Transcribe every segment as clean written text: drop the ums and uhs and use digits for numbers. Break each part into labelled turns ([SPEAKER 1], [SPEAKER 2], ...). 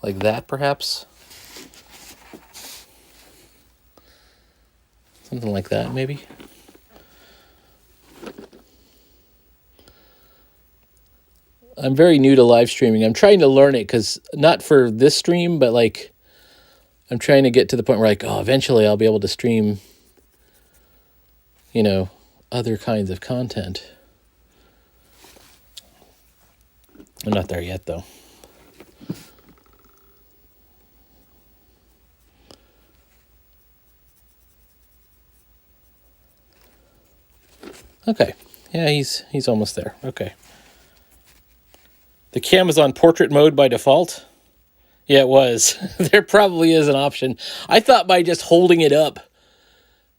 [SPEAKER 1] Like that, perhaps? Something like that, maybe? I'm very new to live streaming. I'm trying to learn it because not for this stream, but like I'm trying to get to the point where like, oh, eventually I'll be able to stream, you know, other kinds of content. I'm not there yet, though. Okay. Yeah, he's almost there. Okay. The cam is on portrait mode by default. Yeah, it was. There probably is an option. I thought by just holding it up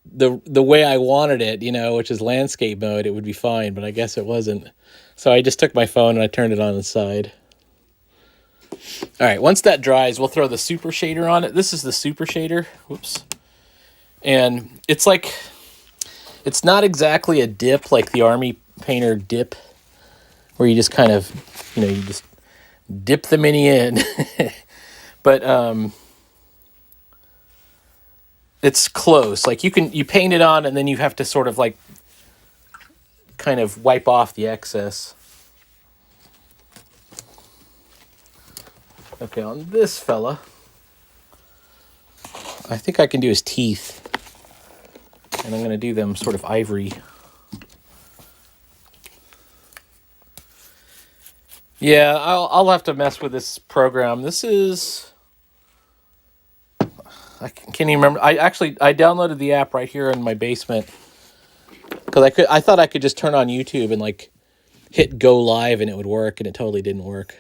[SPEAKER 1] the way I wanted it, you know, which is landscape mode, it would be fine, but I guess it wasn't. So I just took my phone and I turned it on the side. All right, once that dries, we'll throw the super shader on it. This is the super shader. Whoops. And it's like, it's not exactly a dip like the Army Painter dip, where you just kind of, you know, you just dip the mini in. But it's close. Like you paint it on and then you have to sort of like kind of wipe off the excess. Okay, on this fella, I think I can do his teeth. And I'm going to do them sort of ivory. Yeah, I'll have to mess with this program. This is, I can't even remember. I downloaded the app right here in my basement because I thought I could just turn on YouTube and like hit go live and it would work, and it totally didn't work.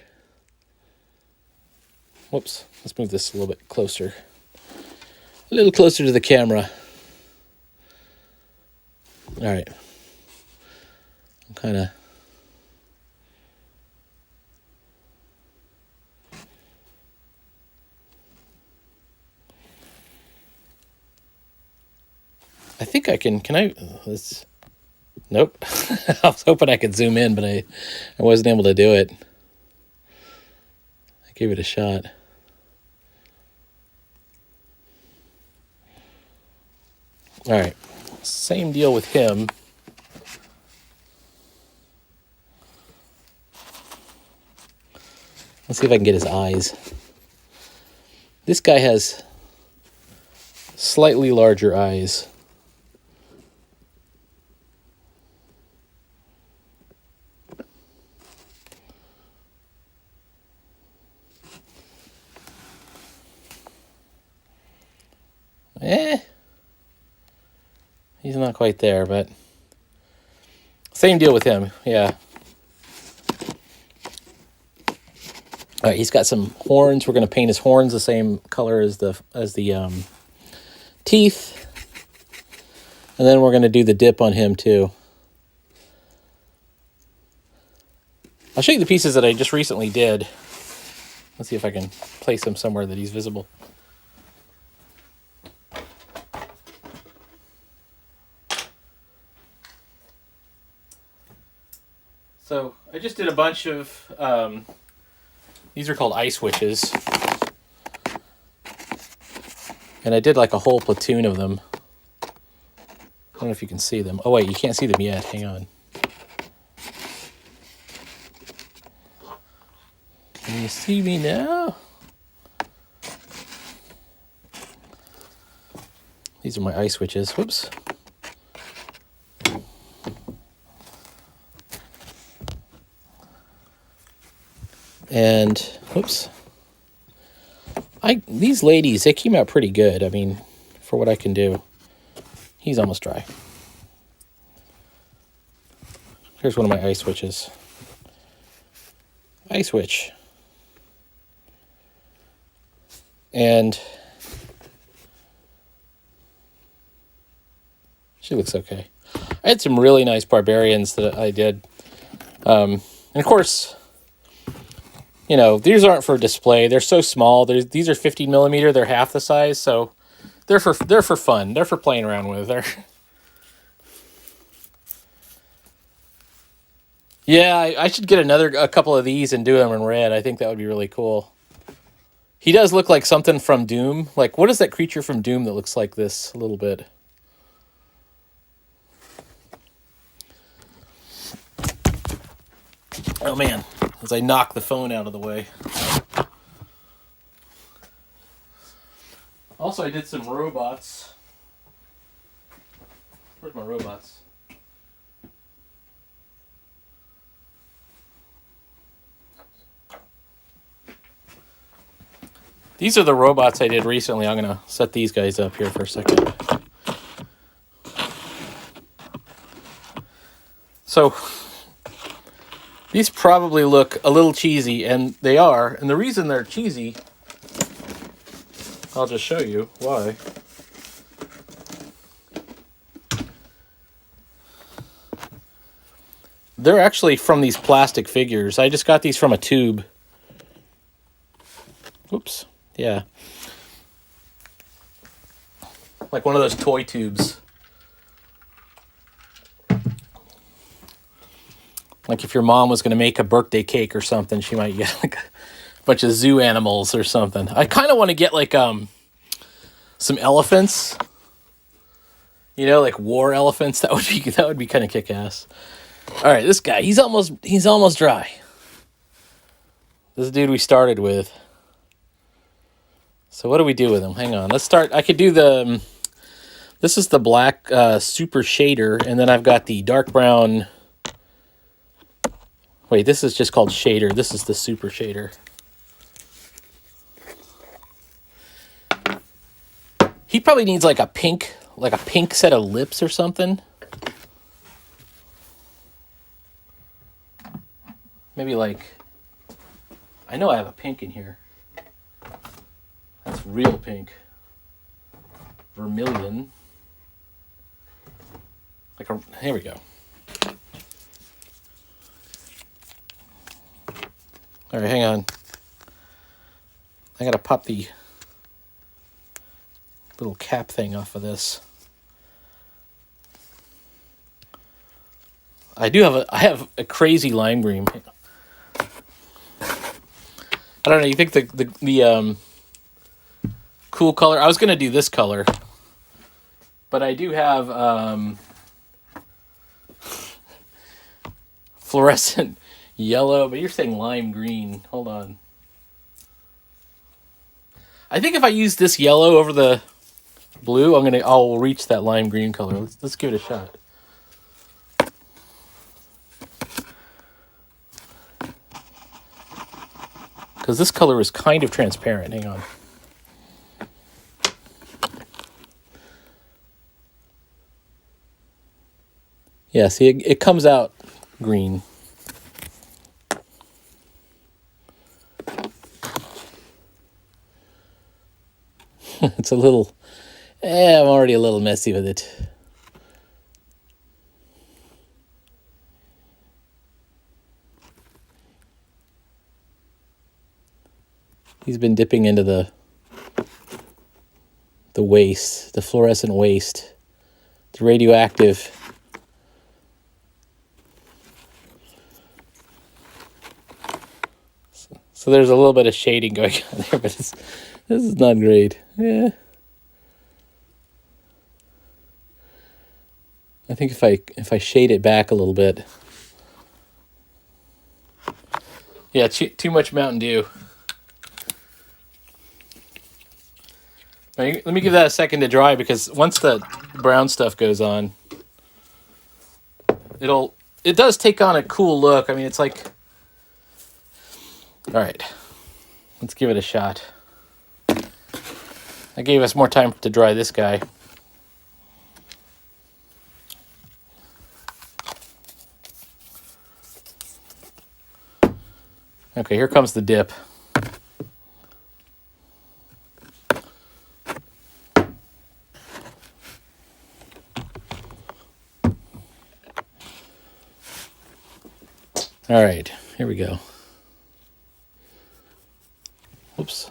[SPEAKER 1] Whoops. Let's move this a little bit closer. A little closer to the camera. All right. I'm kind of... I think I can I... Let's... Nope. I was hoping I could zoom in, but I wasn't able to do it. I gave it a shot. All right. Same deal with him. Let's see if I can get his eyes. This guy has slightly larger eyes. He's not quite there, but same deal with him. Yeah. All right, he's got some horns. We're going to paint his horns the same color as the teeth. And then we're going to do the dip on him too. I'll show you the pieces that I just recently did. Let's see if I can place him somewhere that he's visible. So I just did a bunch of, these are called ice witches. And I did like a whole platoon of them. I don't know if you can see them. Oh wait, you can't see them yet. Hang on. Can you see me now? These are my ice witches. Whoops. And, whoops. These ladies, they came out pretty good. I mean, for what I can do. He's almost dry. Here's one of my ice witches. Ice witch. And she looks okay. I had some really nice barbarians that I did. And of course, you know, these aren't for display. They're so small. These are 15 millimeter. They're half the size, so they're for fun. They're for playing around with. Yeah, I should get a couple of these and do them in red. I think that would be really cool. He does look like something from Doom. Like, what is that creature from Doom that looks like this a little bit? Oh man, as I knock the phone out of the way. Also, I did some robots. Where's my robots? These are the robots I did recently. I'm going to set these guys up here for a second. So, these probably look a little cheesy, and they are. And the reason they're cheesy, I'll just show you why. They're actually from these plastic figures. I just got these from a tube. Oops. Yeah. Like one of those toy tubes. Like if your mom was going to make a birthday cake or something, she might get like a bunch of zoo animals or something. I kind of want to get like some elephants. You know, like war elephants. That would be kind of kick-ass. All right, this guy, he's almost dry. This dude we started with. So what do we do with him? Hang on. Let's start. I could do the... This is the black super shader, and then I've got the dark brown... Wait, this is just called shader. This is the super shader. He probably needs like a pink set of lips or something. Maybe like... I know I have a pink in here. That's real pink. Vermilion. Here we go. All right, hang on. I gotta pop the little cap thing off of this. I have a crazy lime green. I don't know. You think the cool color? I was gonna do this color, but I do have fluorescent yellow. But you're saying lime green. Hold on. I think if I use this yellow over the blue, I'll reach that lime green color. Let's give it a shot. Because this color is kind of transparent. Hang on. Yeah, see, it comes out green. It's a little... I'm already a little messy with it. He's been dipping into the waste, the fluorescent waste. It's radioactive. So there's a little bit of shading going on there, but this is not great. Yeah. I think if I shade it back a little bit. Yeah, too much Mountain Dew. Let me give that a second to dry, because once the brown stuff goes on, it does take on a cool look. I mean, it's like... All right, let's give it a shot. That gave us more time to dry this guy. Okay, here comes the dip. All right, here we go. Oops.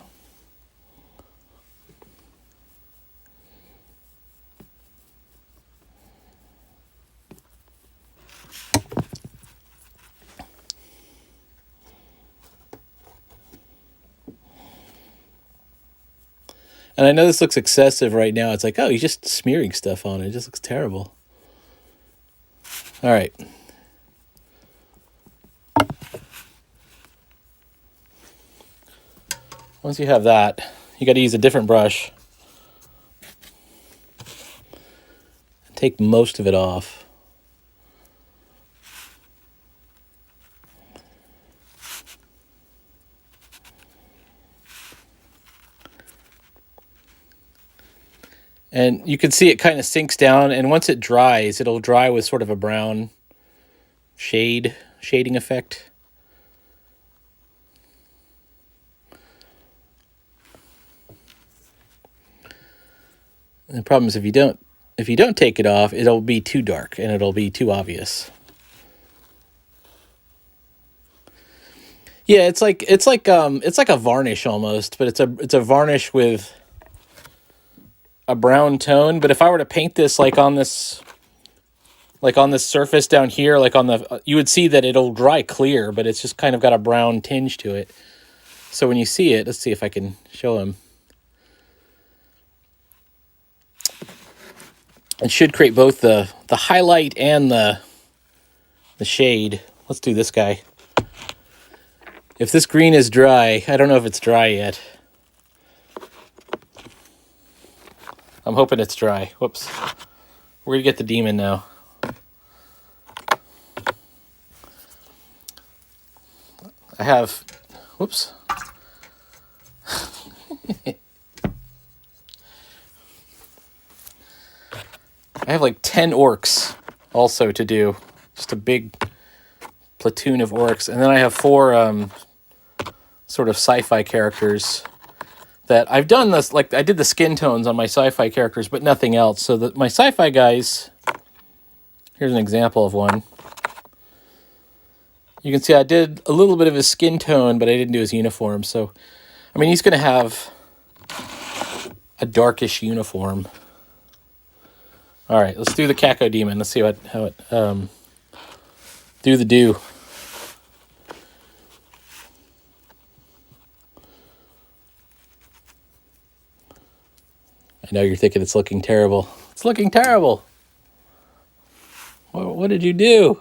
[SPEAKER 1] And I know this looks excessive right now. It's like, oh, he's just smearing stuff on it. It just looks terrible. All right. Once you have that, you got to use a different brush. Take most of it off. And you can see it kind of sinks down, and once it dries, it'll dry with sort of a brown shading effect. And the problem is if you don't take it off, it'll be too dark and it'll be too obvious. Yeah, it's like a varnish almost, but it's a varnish with a brown tone. But if I were to paint this like on this surface down here, like on the, you would see that it'll dry clear, but it's just kind of got a brown tinge to it. So when you see it, let's see if I can show him. It should create both the highlight and the shade. Let's do this guy. If this green is dry, I don't know if it's dry yet. I'm hoping it's dry. Whoops. We're going to get the demon now. I have... Whoops. I have like 10 orcs also to do. Just a big platoon of orcs. And then I have 4 sort of sci-fi characters that I've done this, like I did the skin tones on my sci-fi characters, but nothing else. So that my sci-fi guys, here's an example of one. You can see I did a little bit of his skin tone, but I didn't do his uniform. So, I mean, he's going to have a darkish uniform. All right, let's do the Caco Demon. Let's see how it do the do. I know you're thinking it's looking terrible. It's looking terrible. What did you do?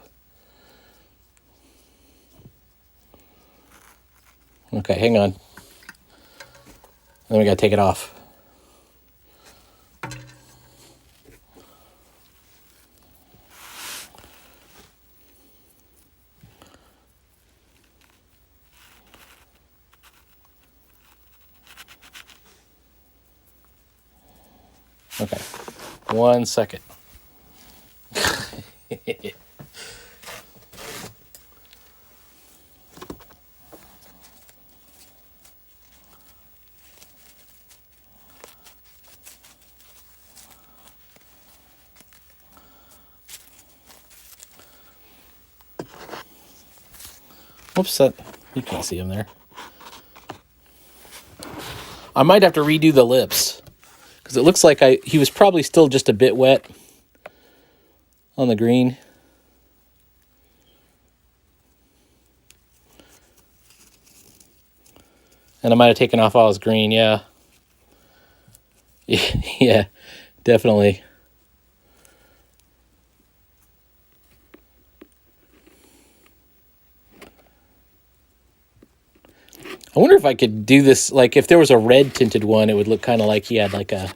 [SPEAKER 1] Okay, hang on. Then we gotta take it off. Okay, 1 second. Whoops, you can't see him there. I might have to redo the lips, because it looks like he was probably still just a bit wet on the green. And I might have taken off all his green, yeah. Yeah, definitely. I wonder if I could do this, like if there was a red tinted one, it would look kind of like he had like a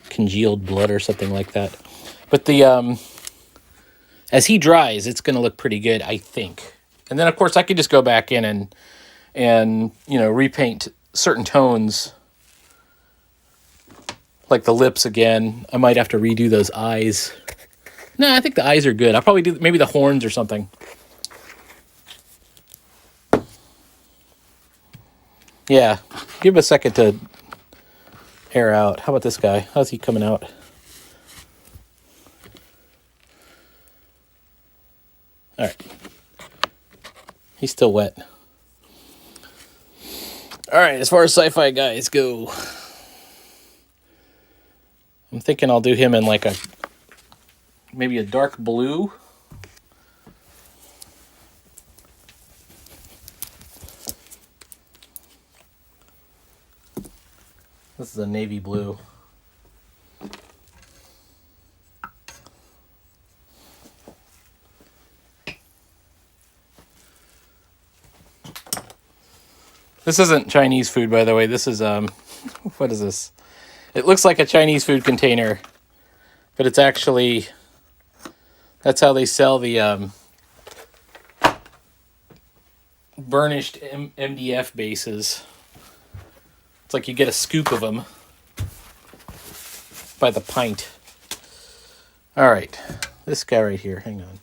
[SPEAKER 1] congealed blood or something like that. But as he dries, it's going to look pretty good, I think. And then, of course, I could just go back in and repaint certain tones, like the lips again. I might have to redo those eyes. No, I think the eyes are good. I'll probably do maybe the horns or something. Yeah, give him a second to air out. How about this guy? How's he coming out? All right. He's still wet. All right, as far as sci-fi guys go, I'm thinking I'll do him in like maybe a dark blue. This is a navy blue. This isn't Chinese food, by the way. This is, what is this? It looks like a Chinese food container, but it's actually, that's how they sell the burnished MDF bases. It's like you get a scoop of them by the pint. All right, this guy right here, hang on.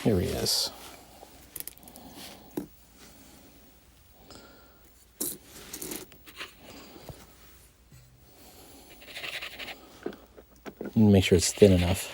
[SPEAKER 1] Here he is. Make sure it's thin enough.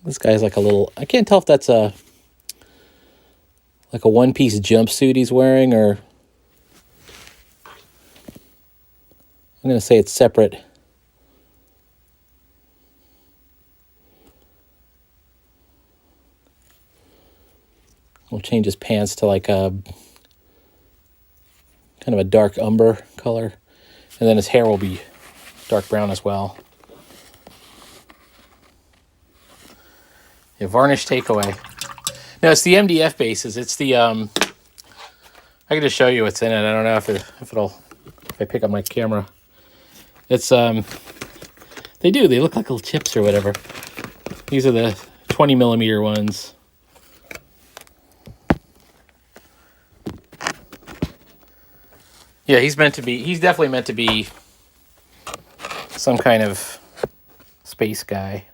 [SPEAKER 1] This guy's like a little, I can't tell if that's like a one-piece jumpsuit he's wearing, or I'm going to say it's separate. We'll change his pants to like a kind of a dark umber color. And then his hair will be dark brown as well. Yeah, varnish takeaway. No, it's the MDF bases. It's the I can just show you what's in it. I don't know if I pick up my camera. It's they look like little chips or whatever. These are the 20 millimeter ones. Yeah, he's definitely meant to be some kind of space guy.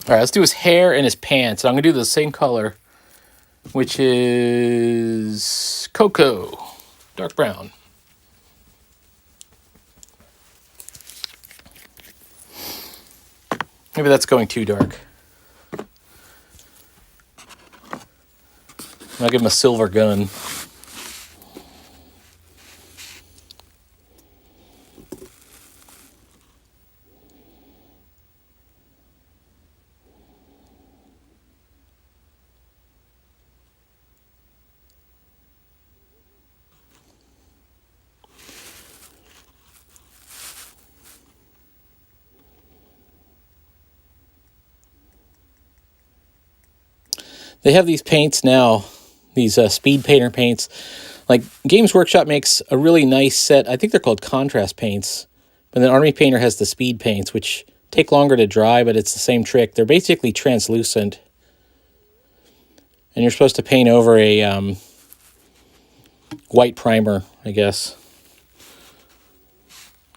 [SPEAKER 1] All right, let's do his hair and his pants. I'm going to do the same color, which is cocoa, dark brown. Maybe that's going too dark. I'll give him a silver gun. They have these paints now, these speed painter paints. Like Games Workshop makes a really nice set. I think they're called contrast paints. But then Army Painter has the speed paints, which take longer to dry, but it's the same trick. They're basically translucent. And you're supposed to paint over a white primer, I guess.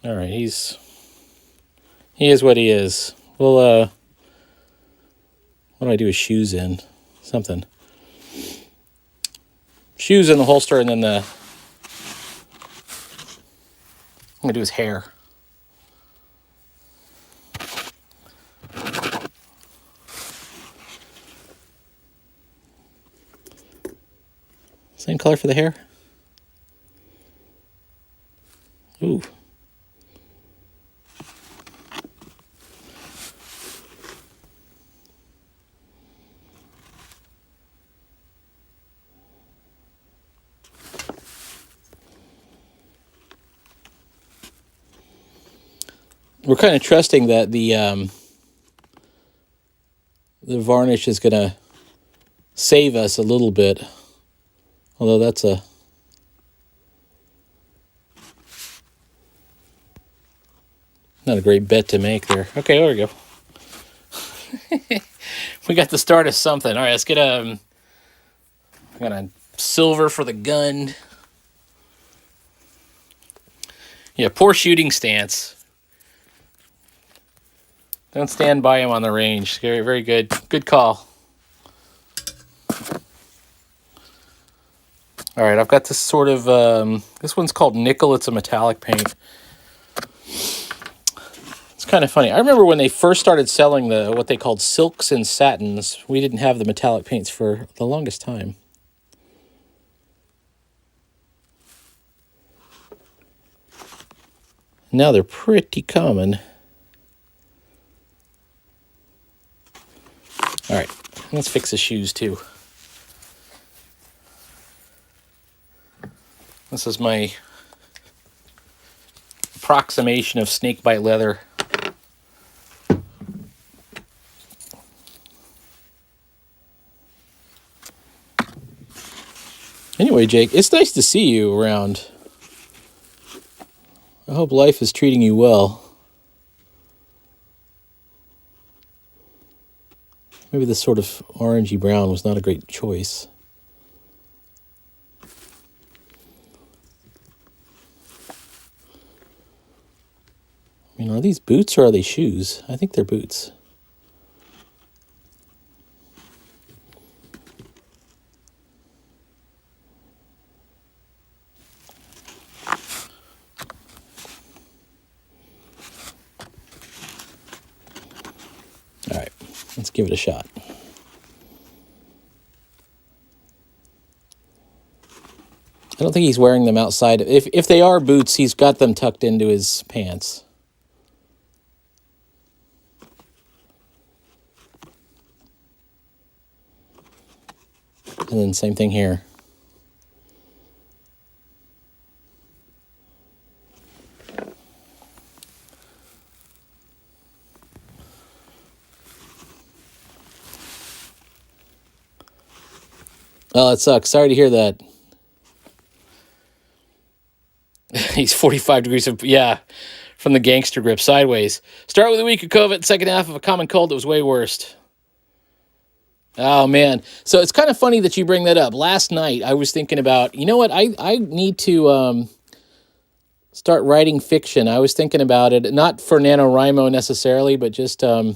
[SPEAKER 1] All right, he is what he is. Well, what do I do with shoes in? Something. Shoes in the holster, and then I'm going to do his hair. Same color for the hair? Ooh. We're kind of trusting that the varnish is going to save us a little bit. Although that's not a great bet to make there. Okay, there we go. We got the start of something. All right, let's get I got a silver for the gun. Yeah, poor shooting stance. Don't stand by him on the range. Very, very good. Good call. All right, I've got this sort of, this one's called nickel. It's a metallic paint. It's kind of funny. I remember when they first started selling what they called silks and satins, we didn't have the metallic paints for the longest time. Now they're pretty common. All right, let's fix his shoes too. This is my approximation of snakebite leather. Anyway, Jake, it's nice to see you around. I hope life is treating you well. Maybe this sort of orangey brown was not a great choice. I mean, are these boots or are they shoes? I think they're boots. All right, let's give it a shot. I don't think he's wearing them outside. If they are boots, he's got them tucked into his pants. And then same thing here. Oh, it sucks. Sorry to hear that. He's 45 degrees of, yeah, from the gangster grip sideways. Start with a week of COVID, second half of a common cold that was way worse. Oh, man. So it's kind of funny that you bring that up. Last night, I was thinking about, you know what, I need to start writing fiction. I was thinking about it, not for NaNoWriMo necessarily, but just, I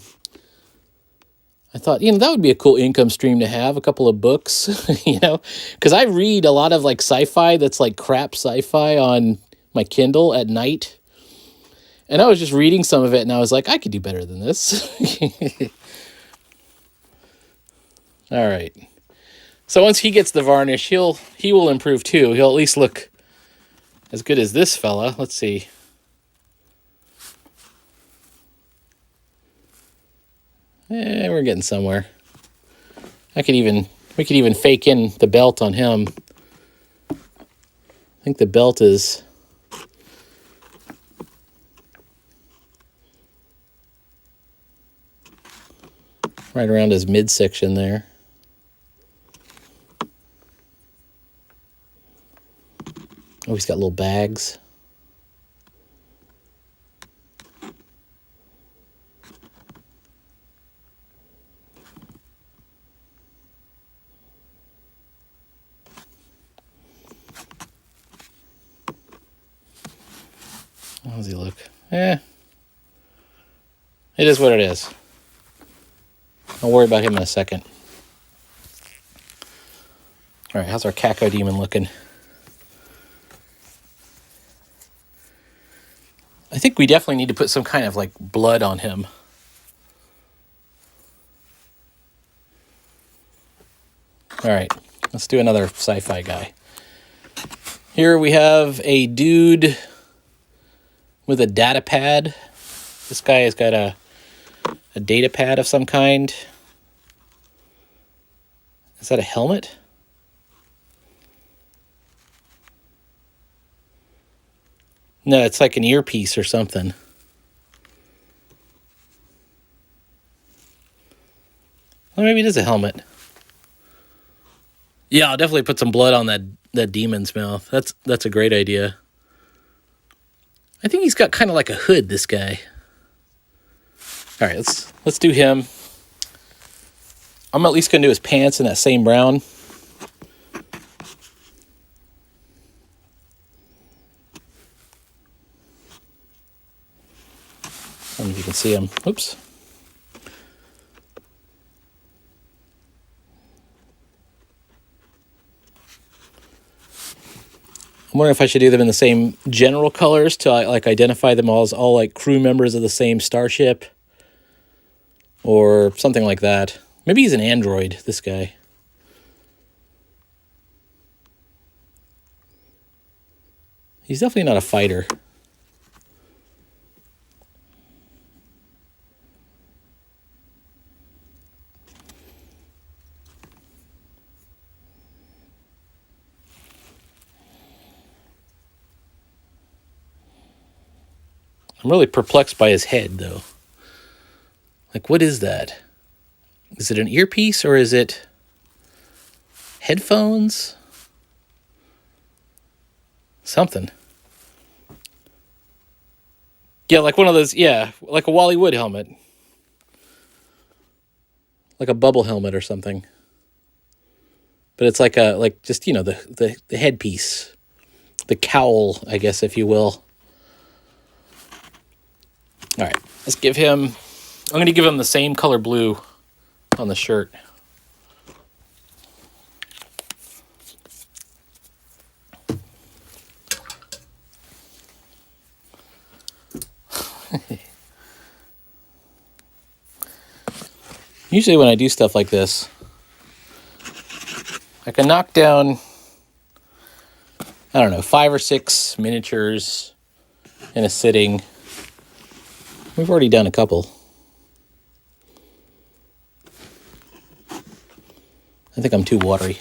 [SPEAKER 1] thought, that would be a cool income stream to have, a couple of books, because I read a lot of, like, sci-fi that's, like, crap sci-fi on my Kindle at night. And I was just reading some of it, and I was like, I could do better than this. All right. So once he gets the varnish, he will improve too. He'll at least look as good as this fella. Let's see. We're getting somewhere. We could even fake in the belt on him. I think the belt is right around his midsection there. Oh, he's got little bags. How does he look? It is what it is. I'll worry about him in a second. All right, how's our cacodemon looking? I think we definitely need to put some kind of, like, blood on him. All right, let's do another sci-fi guy. Here we have a dude with a data pad. This guy has got a data pad of some kind. Is that a helmet? No, it's like an earpiece or something. Well, maybe it is a helmet. Yeah, I'll definitely put some blood on that demon's mouth. That's a great idea. I think he's got kind of like a hood, this guy. All right, let's do him. I'm at least going to do his pants in that same brown. don't know if you can see them. Oops. I'm wondering if I should do them in the same general colors to like identify them all as all like crew members of the same starship, or something like that. Maybe he's an android, this guy. He's definitely not a fighter. I'm really perplexed by his head, though. Like, what is that? Is it an earpiece or is it headphones? Something. Yeah, like one of those, yeah, like a Wally Wood helmet. Like a bubble helmet or something. But it's like just, you know, the headpiece. The cowl, I guess, if you will. All right, let's give him, I'm going to give him the same color blue on the shirt. Usually when I do stuff like this, I can knock down, I don't know, 5 or 6 miniatures in a sitting. We've already done a couple. I think I'm too watery.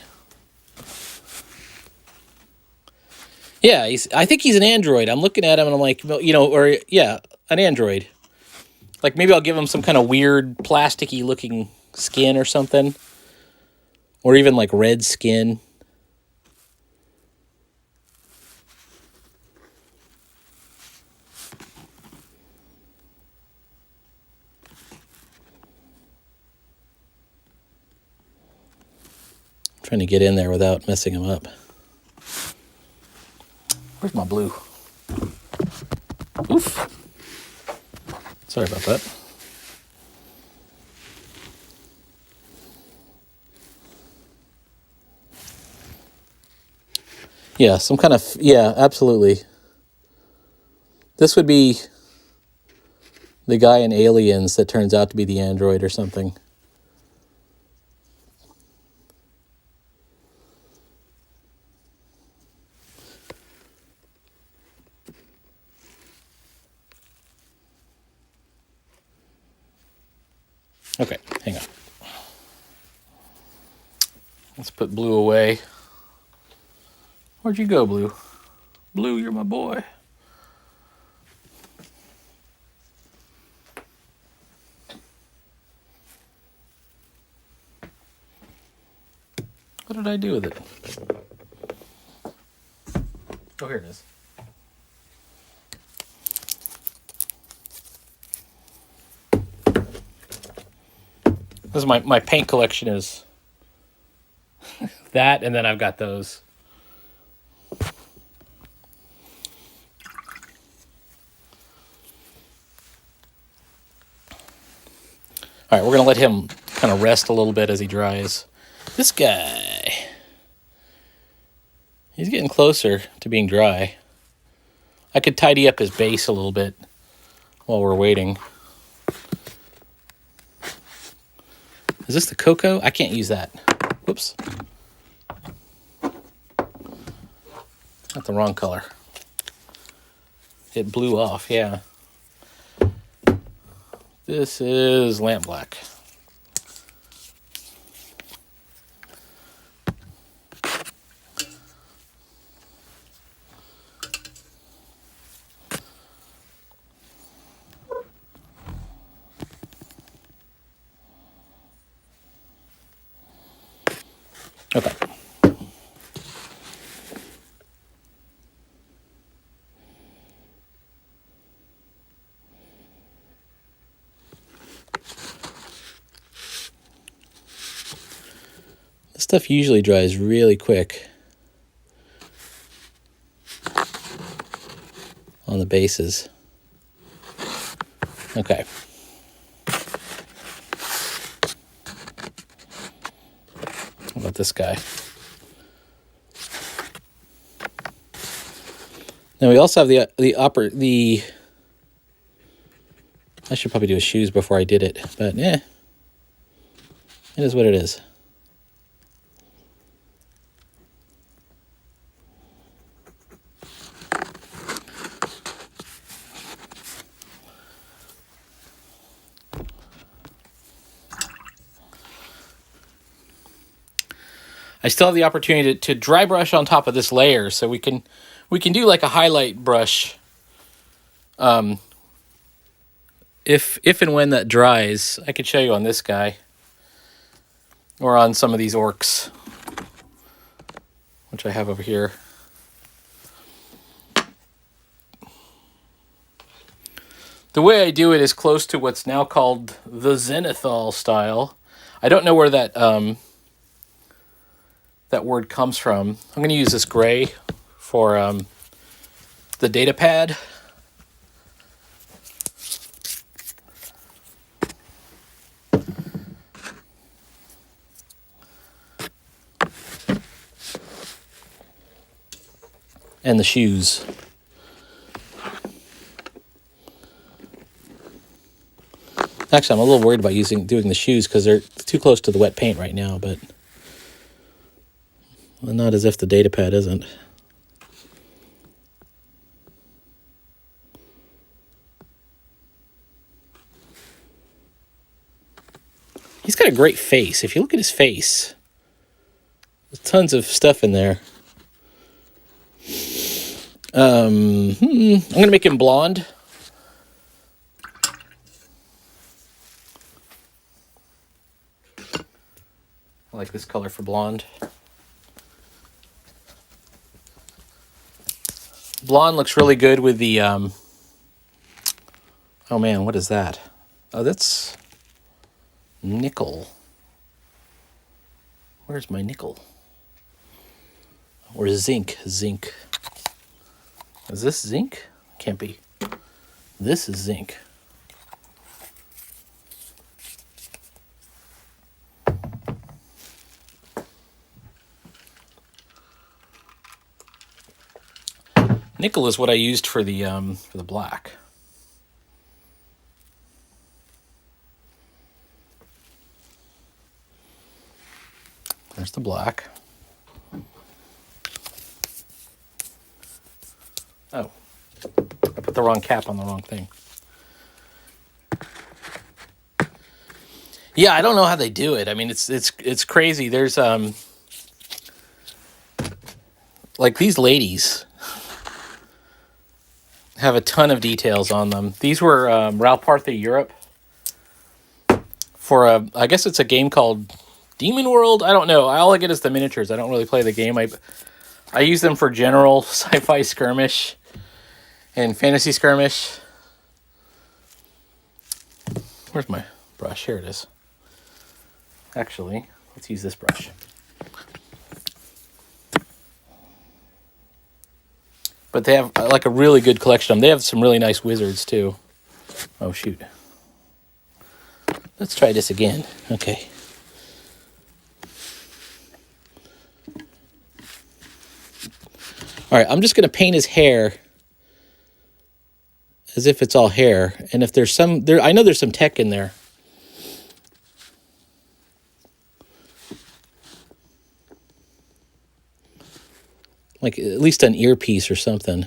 [SPEAKER 1] Yeah, I think he's an android. I'm looking at him and I'm like, you know, or yeah, an android. Like maybe I'll give him some kind of weird plasticky looking skin or something. Or even like red skin. I'm trying to get in there without messing him up. Where's my blue? Oof. Sorry about that. Yeah, some kind of, yeah, absolutely. This would be the guy in Aliens that turns out to be the android or something. Okay, hang on. Let's put blue away. Where'd you go, Blue? Blue, you're my boy. What did I do with it? Oh, here it is. This is my paint collection is that, and then I've got those. All right, we're going to let him kind of rest a little bit as he dries. This guy, he's getting closer to being dry. I could tidy up his base a little bit while we're waiting. Is this the cocoa? I can't use that. Whoops. Got the wrong color. It blew off, yeah. This is lamp black. Okay. This stuff usually dries really quick on the bases. Okay. How about this guy? Now we also have the I should probably do his shoes before I did it, but it is what it is. I still have the opportunity to dry brush on top of this layer, so we can do like a highlight brush. If and when that dries, I could show you on this guy or on some of these orcs, which I have over here. The way I do it is close to what's now called the zenithal style. I don't know where that that word comes from. I'm going to use this gray for the data pad. And the shoes. Actually, I'm a little worried about doing the shoes because they're too close to the wet paint right now, but well, not as if the data pad isn't. He's got a great face. If you look at his face, there's tons of stuff in there. I'm going to make him blonde. I like this color for blonde. Blonde looks really good with the, oh man, what is that? Oh, that's nickel. Where's my nickel? Or zinc. Zinc. Is this zinc? Can't be. This is zinc. Nickel is what I used for the black. There's the black. Oh, I put the wrong cap on the wrong thing. Yeah, I don't know how they do it. I mean, it's crazy. There's like these ladies have a ton of details on them. These were Ralpartha Europe for I guess it's a game called Demon World. I don't know. All I get is the miniatures. I don't really play the game. I use them for general sci-fi skirmish and fantasy skirmish. Where's my brush? Here it is. Actually, let's use this brush. But they have like a really good collection of them. They have some really nice wizards too. Oh shoot. Let's try this again. Okay. All right, I'm just going to paint his hair as if it's all hair. And if there's I know there's some tech in there. Like at least an earpiece or something.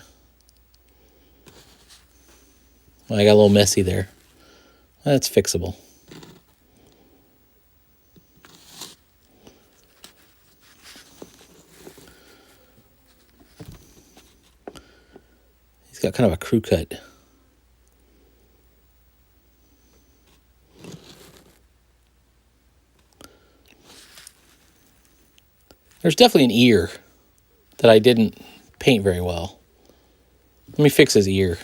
[SPEAKER 1] Well, I got a little messy there. That's fixable. He's got kind of a crew cut. There's definitely an ear that I didn't paint very well. Let me fix his ear.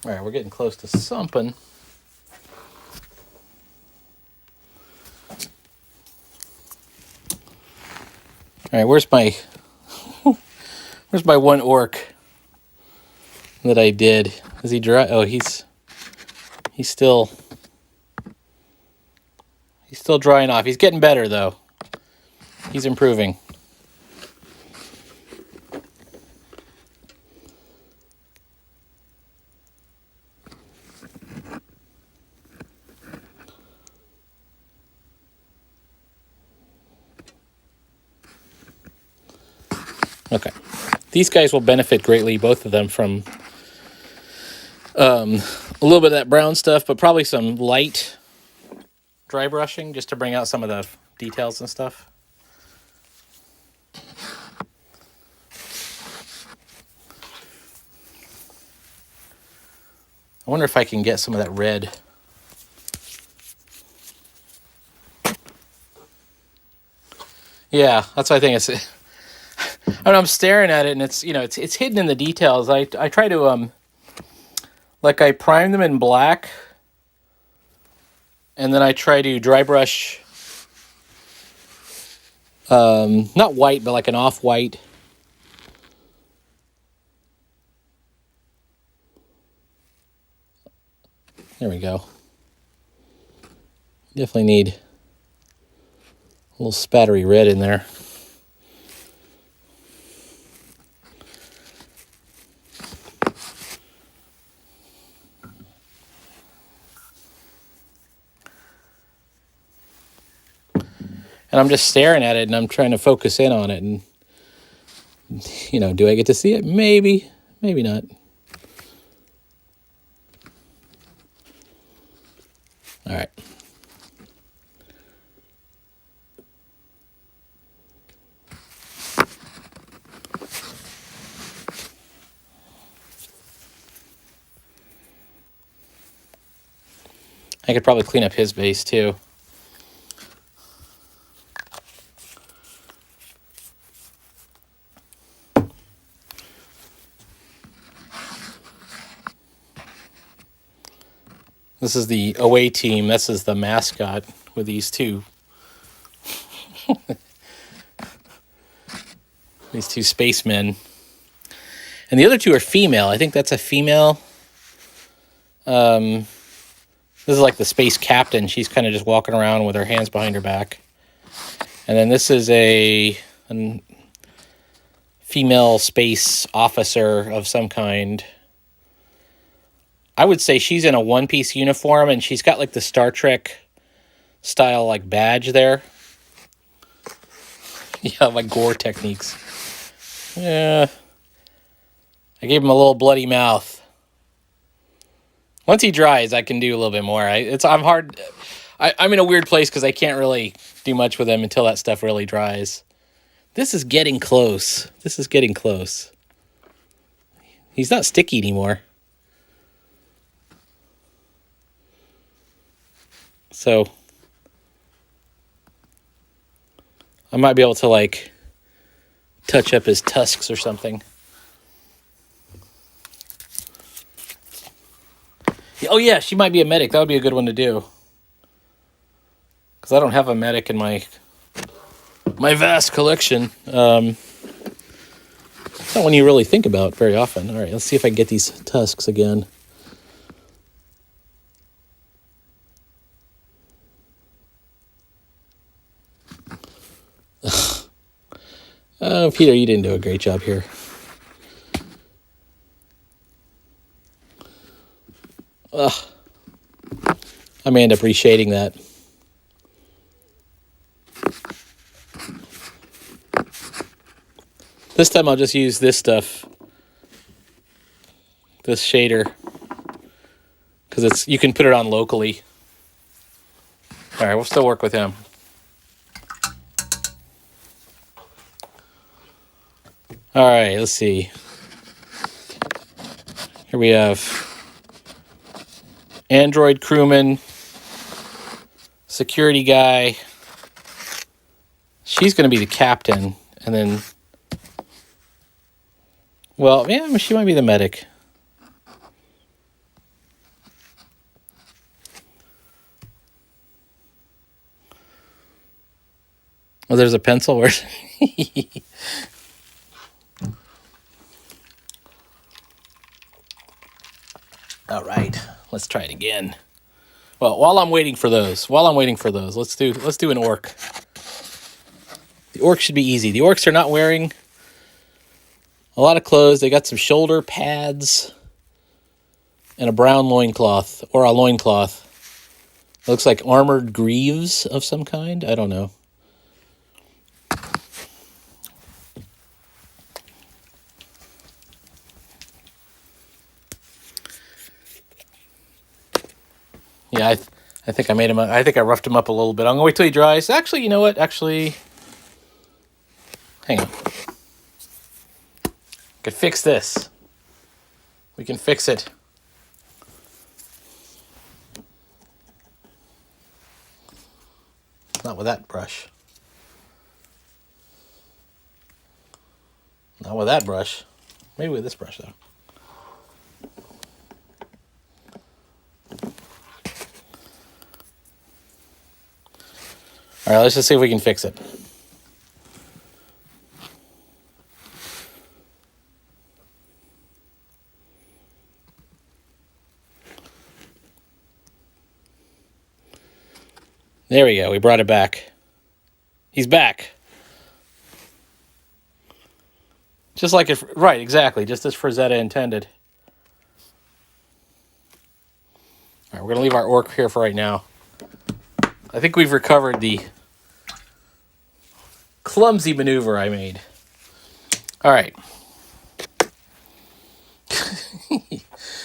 [SPEAKER 1] All right, we're getting close to something. All right, where's my one orc that I did? Is he dry? Oh, he's still drying off. He's getting better though. He's improving. Okay. These guys will benefit greatly, both of them, from a little bit of that brown stuff, but probably some light dry brushing just to bring out some of the details and stuff. I wonder if I can get some of that red. Yeah, that's what I think. I'm staring at it, and it's it's hidden in the details. I try to I prime them in black, and then I try to dry brush not white, but like an off-white. There we go. Definitely need a little spattery red in there. And I'm just staring at it, and I'm trying to focus in on it. And, do I get to see it? Maybe. Maybe not. All right. I could probably clean up his base, too. This is the away team. This is the mascot with these two. These two spacemen. And the other two are female. I think that's a female. This is like the space captain. She's kind of just walking around with her hands behind her back. And then this is a female space officer of some kind. I would say she's in a one-piece uniform, and she's got like the Star Trek style like badge there. Yeah, like gore techniques. Yeah. I gave him a little bloody mouth. Once he dries, I can do a little bit more. I'm in a weird place because I can't really do much with him until that stuff really dries. This is getting close. He's not sticky anymore. So I might be able to like touch up his tusks or something. Oh yeah, she might be a medic. That would be a good one to do. Because I don't have a medic in my vast collection. It's not one you really think about very often. All right, let's see if I can get these tusks again. Oh, Peter, you didn't do a great job here. I may end up reshading that. This time I'll just use this stuff. This shader. Because you can put it on locally. Alright, we'll still work with him. Alright, let's see. Here we have Android crewman, security guy. She's going to be the captain. And then, well, yeah, she might be the medic. Oh, there's a pencil. Where? All right, let's try it again. Well, while I'm waiting for those, let's do an orc. The orc should be easy. The orcs are not wearing a lot of clothes. They got some shoulder pads and a brown loincloth, or a loincloth. It looks like armored greaves of some kind. I don't know. Yeah, I think I made him. I think I roughed him up a little bit. I'm gonna wait till he dries. Actually, you know what? Actually, hang on. Could fix this. We can fix it. Not with that brush. Not with that brush. Maybe with this brush, though. All right, let's just see if we can fix it. There we go. We brought it back. He's back. Just like it, right, exactly. Just as Frazetta intended. All right, we're going to leave our orc here for right now. I think we've recovered the clumsy maneuver I made. All right.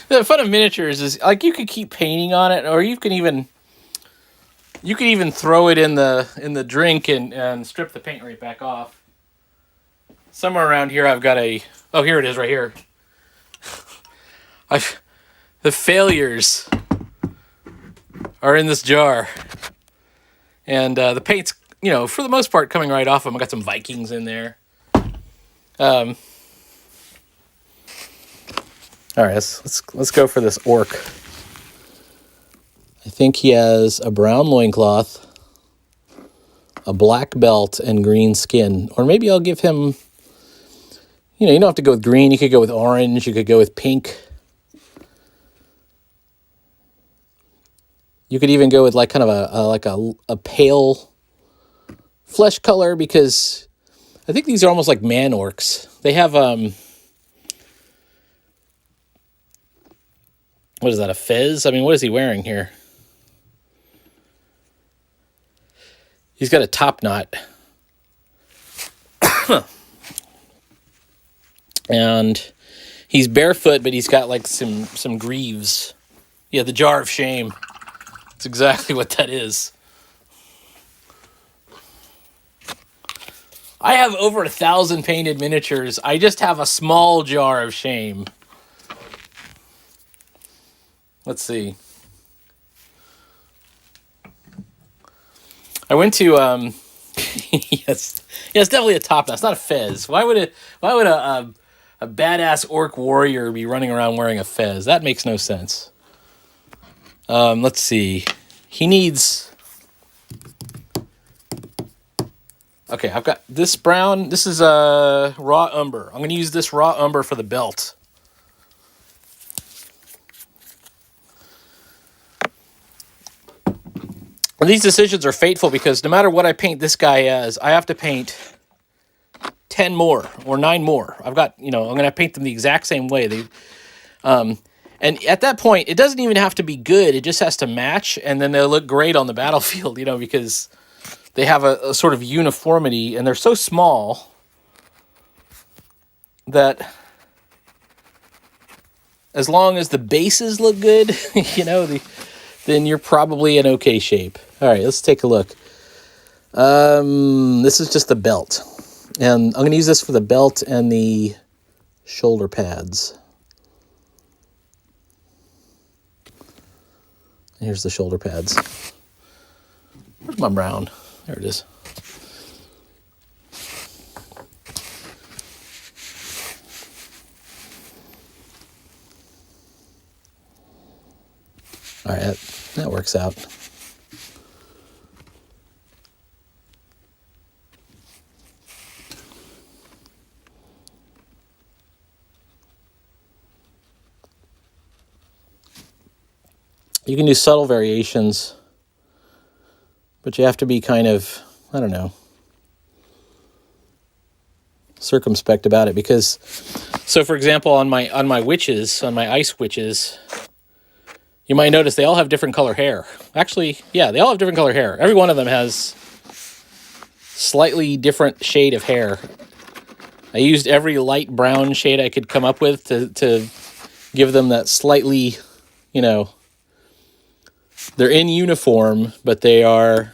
[SPEAKER 1] The fun of miniatures is, like, you could keep painting on it, or you can even throw it in the drink and strip the paint right back off. Somewhere around here I've got oh, here it is right here. The failures are in this jar. And the paint's, for the most part coming right off them. I got some Vikings in there. All right, let's go for this orc. I think he has a brown loincloth, a black belt, and green skin. Or maybe I'll give him, you don't have to go with green. You could go with orange. You could go with pink. You could even go with like kind of a pale flesh color, because I think these are almost like man orcs. They have what is that, a fez? I mean, what is he wearing here? He's got a top knot. And he's barefoot, but he's got like some greaves. Yeah, the jar of shame. That's exactly what that is. I have over 1,000 painted miniatures. I just have a small jar of shame. Let's see. I went to yes, it's definitely a top knot. It's not a fez. Why would a badass orc warrior be running around wearing a fez? That makes no sense. Let's see. He needs. Okay, I've got this brown. This is a raw umber. I'm going to use this raw umber for the belt. And these decisions are fateful, because no matter what I paint this guy as, I have to paint 10 more or 9 more. I've got, I'm going to paint them the exact same way. And at that point, it doesn't even have to be good. It just has to match, and then they'll look great on the battlefield, because they have a sort of uniformity, and they're so small that as long as the bases look good, then you're probably in okay shape. All right, let's take a look. This is just the belt. And I'm going to use this for the belt and the shoulder pads. Here's the shoulder pads. Where's my brown? There it is. All right, that works out. You can do subtle variations, but you have to be kind of, I don't know, circumspect about it, because, so for example, on my witches, on my ice witches, you might notice they all have different color hair. Actually, yeah, they all have different color hair. Every one of them has slightly different shade of hair. I used every light brown shade I could come up with to give them that slightly, you know, they're in uniform, but they are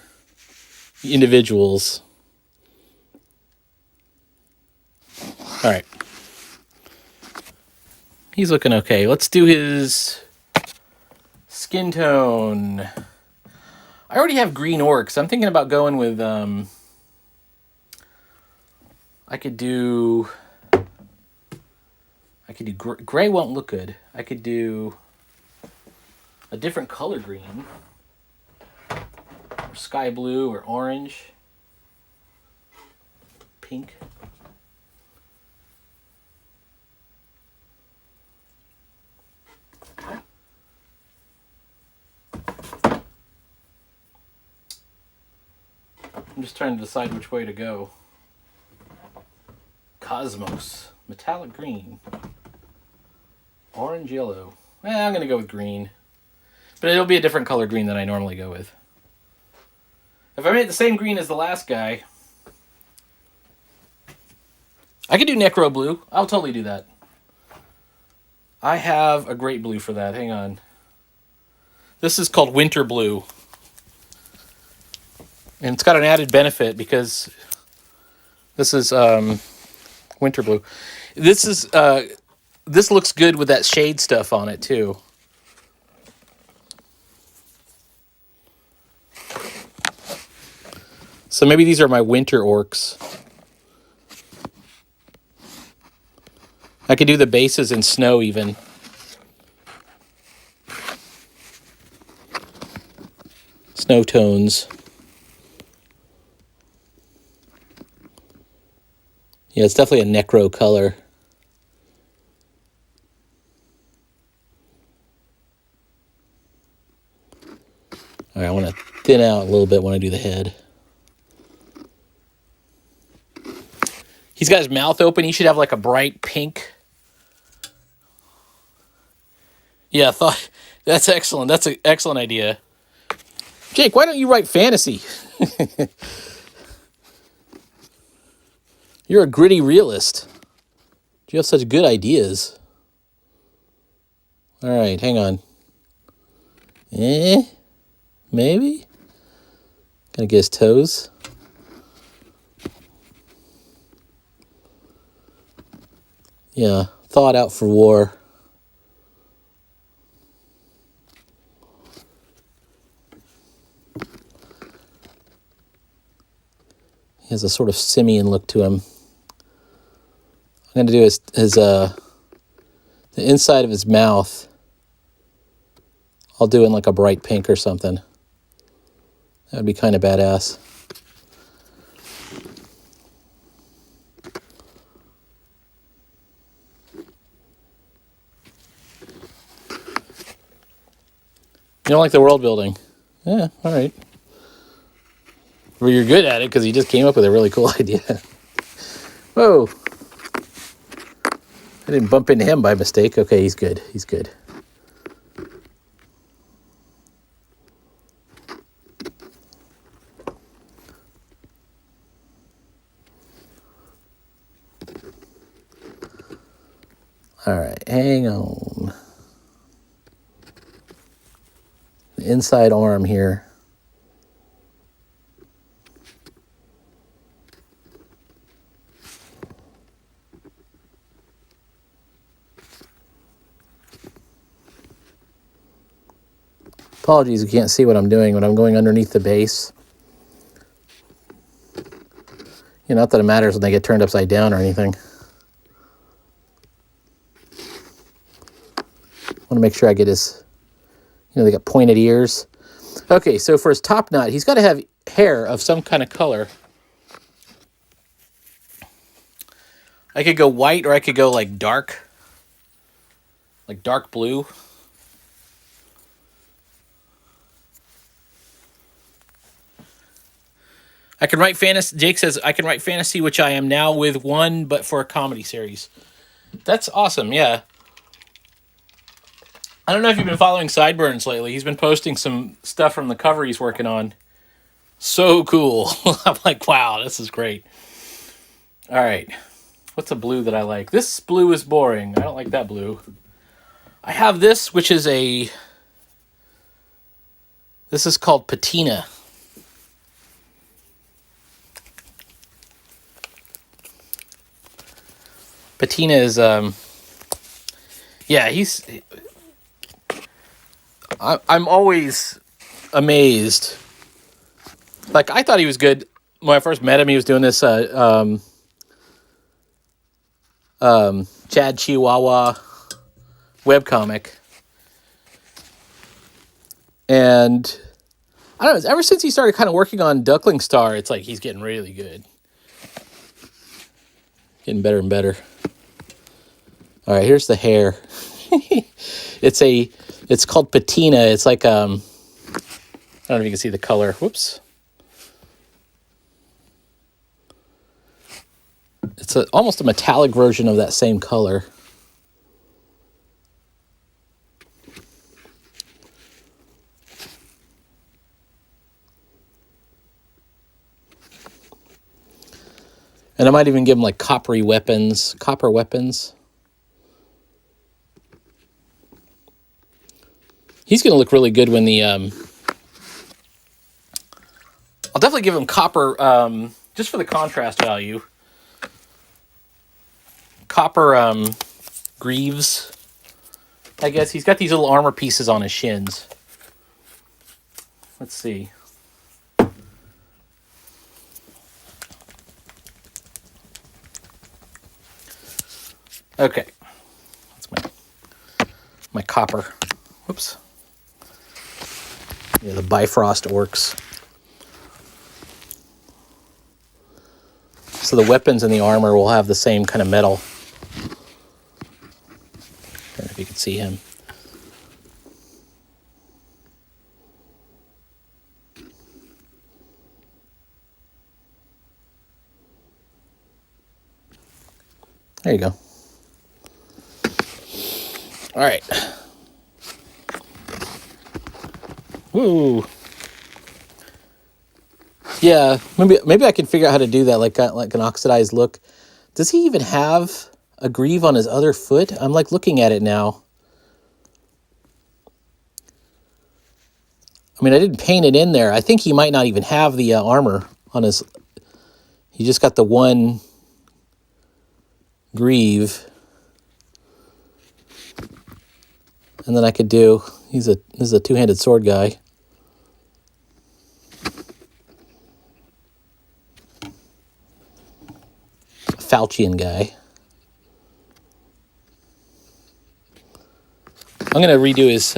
[SPEAKER 1] individuals. All right. He's looking okay. Let's do his skin tone. I already have green orcs. I'm thinking about going with, I could do gray won't look good. I could do a different color green, or sky blue, or orange, pink. I'm just trying to decide which way to go. Cosmos, metallic green, orange, yellow. I'm going to go with green. But it'll be a different color green than I normally go with. If I made the same green as the last guy, I could do necro blue. I'll totally do that. I have a great blue for that. Hang on. This is called winter blue. And it's got an added benefit because this is winter blue. This is this looks good with that shade stuff on it too. So maybe these are my winter orcs. I could do the bases in snow even. Snow tones. Yeah, it's definitely a necro color. All right, I want to thin out a little bit when I do the head. He's got his mouth open. He should have like a bright pink. Yeah, that's excellent. That's an excellent idea. Jake, why don't you write fantasy? You're a gritty realist. You have such good ideas. All right, hang on. Maybe? Gonna get his toes. Yeah, thawed out for war. He has a sort of simian look to him. I'm going to do his the inside of his mouth. I'll do in like a bright pink or something. That would be kind of badass. You don't like the world building? Yeah, all right. Well, you're good at it because you just came up with a really cool idea. Whoa. I didn't bump into him by mistake. Okay, he's good. He's good. All right, hang on. The inside arm here. Apologies, you can't see what I'm doing when I'm going underneath the base. You know, not that it matters when they get turned upside down or anything. I want to make sure I get his, you know, they got pointed ears. Okay, so for his top knot, he's got to have hair of some kind of color. I could go white or I could go like dark blue. I can write fantasy. Jake says I can write fantasy, which I am now with one, but for a comedy series. That's awesome. Yeah. I don't know if you've been following Sideburns lately. He's been posting some stuff from the cover he's working on. So cool. I'm like, wow, this is great. All right. What's a blue that I like? This blue is boring. I don't like that blue. I have this, which is a... This is called patina. Patina is... Yeah, he's... I'm always amazed. Like, I thought he was good. When I first met him, he was doing this Chad Chihuahua webcomic. And I don't know, ever since he started kind of working on Duckling Star, it's like he's getting really good. Getting better and better. All right, here's the hair. It's called patina. It's like, I don't know if you can see the color. Whoops. It's almost a metallic version of that same color. And I might even give him like copper weapons. He's going to look really good when the... I'll definitely give him copper, just for the contrast value. Copper greaves. I guess he's got these little armor pieces on his shins. Let's see. Okay. That's my copper. Whoops. Yeah, the Bifrost orcs. So the weapons and the armor will have the same kind of metal. I don't know if you can see him. There you go. All right. Woo. Yeah, maybe I can figure out how to do that, like an oxidized look. Does he even have a greave on his other foot? I'm like looking at it now. I mean, I didn't paint it in there. I think he might not even have the armor on his... He just got the one greave. And then I could do... This is a two-handed sword guy. Faucian guy. I'm going to redo his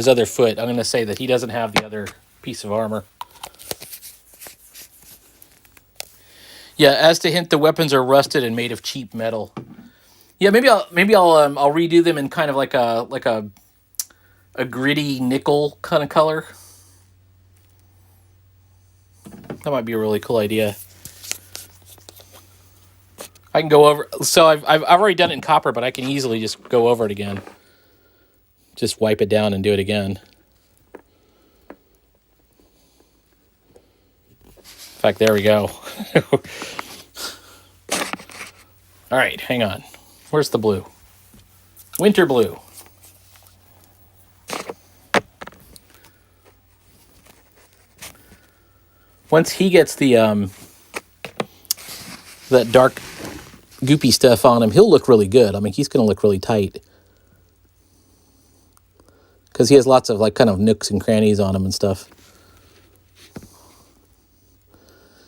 [SPEAKER 1] other foot. I'm going to say that he doesn't have the other piece of armor. Yeah, as to hint, the weapons are rusted and made of cheap metal. Yeah, maybe I'll redo them in kind of like a gritty nickel kind of color. That might be a really cool idea. I can go over. So I've already done it in copper, but I can easily just go over it again. Just wipe it down and do it again. In fact, there we go. All right, hang on. Where's the blue? Winter blue. Once he gets the that dark goopy stuff on him, he'll look really good. I mean, he's going to look really tight. Because he has lots of like kind of nooks and crannies on him and stuff.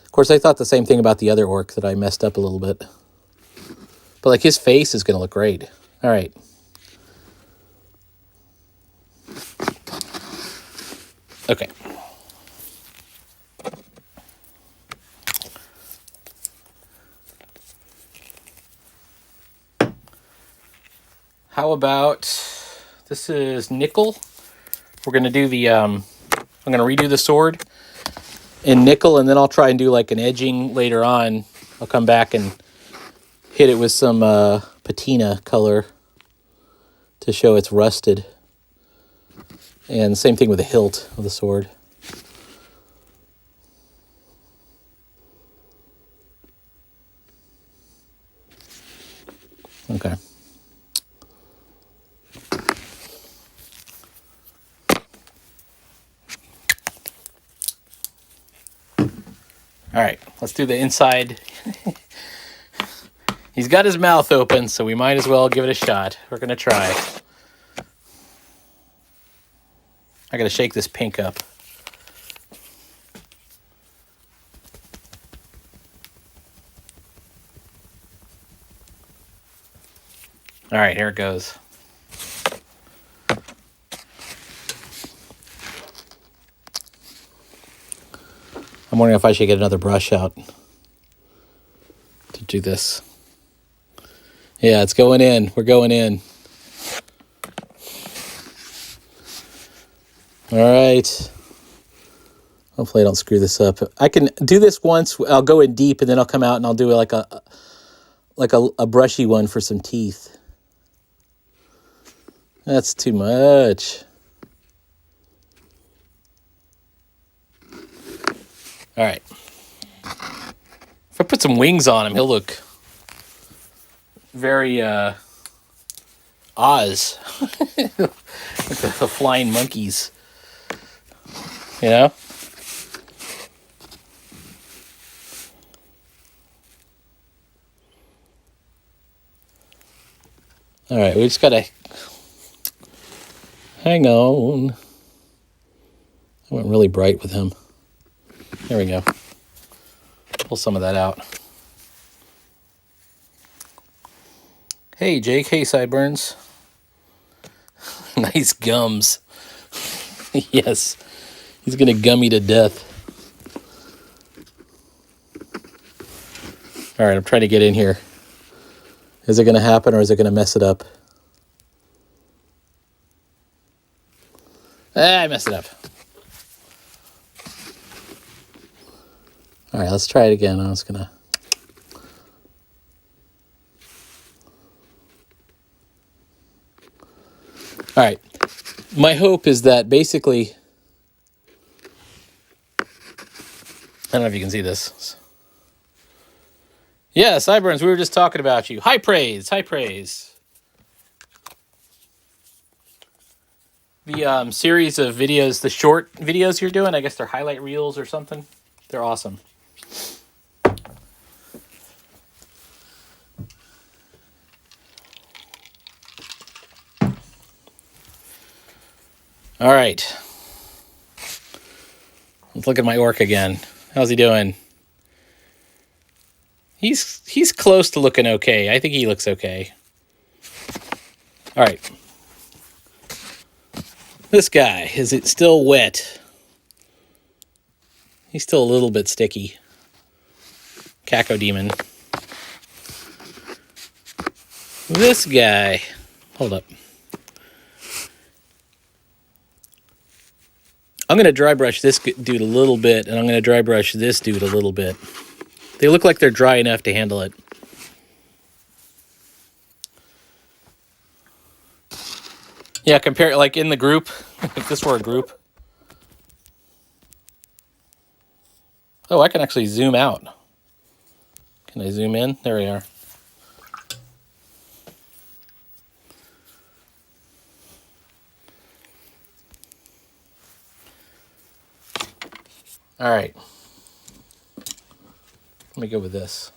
[SPEAKER 1] Of course, I thought the same thing about the other orc that I messed up a little bit. But like his face is going to look great. All right. Okay. How about, this is nickel. We're going to do the, I'm going to redo the sword. in nickel, and then I'll try and do like an edging later on. I'll come back and hit it with some patina color to show it's rusted. And same thing with the hilt of the sword. Okay. All right, let's do the inside. He's got his mouth open, so we might as well give it a shot. We're going to try. I got to shake this pink up. All right, here it goes. I'm wondering if I should get another brush out to do this. Yeah, it's going in. We're going in. All right. Hopefully I don't screw this up. I can do this once. I'll go in deep, and then I'll come out and I'll do like a brushy one for some teeth. That's too much. All right. If I put some wings on him, he'll look very Oz. Like the flying monkeys. You know? All right, we just gotta hang on. I went really bright with him. There we go. Pull some of that out. Hey, Jake. Hey, Sideburns. Nice gums. Yes. He's going to gum me to death. All right, I'm trying to get in here. Is it going to happen, or is it going to mess it up? I messed it up. All right, let's try it again. I was going to... All right. My hope is that basically... I don't know if you can see this. Yeah, Sideburns, we were just talking about you. High praise, high praise. The series of videos, the short videos you're doing, I guess they're highlight reels or something. They're awesome. All right. Let's look at my orc again. How's he doing? He's close to looking okay. I think he looks okay. All right. This guy, is it still wet? He's still a little bit sticky. Cacodemon. This guy. Hold up. I'm going to dry brush this dude a little bit, and I'm going to dry brush this dude a little bit. They look like they're dry enough to handle it. Yeah, compare it like in the group, if this were a group. Oh, I can actually zoom out. Can I zoom in? There we are. All right. Let me go with this.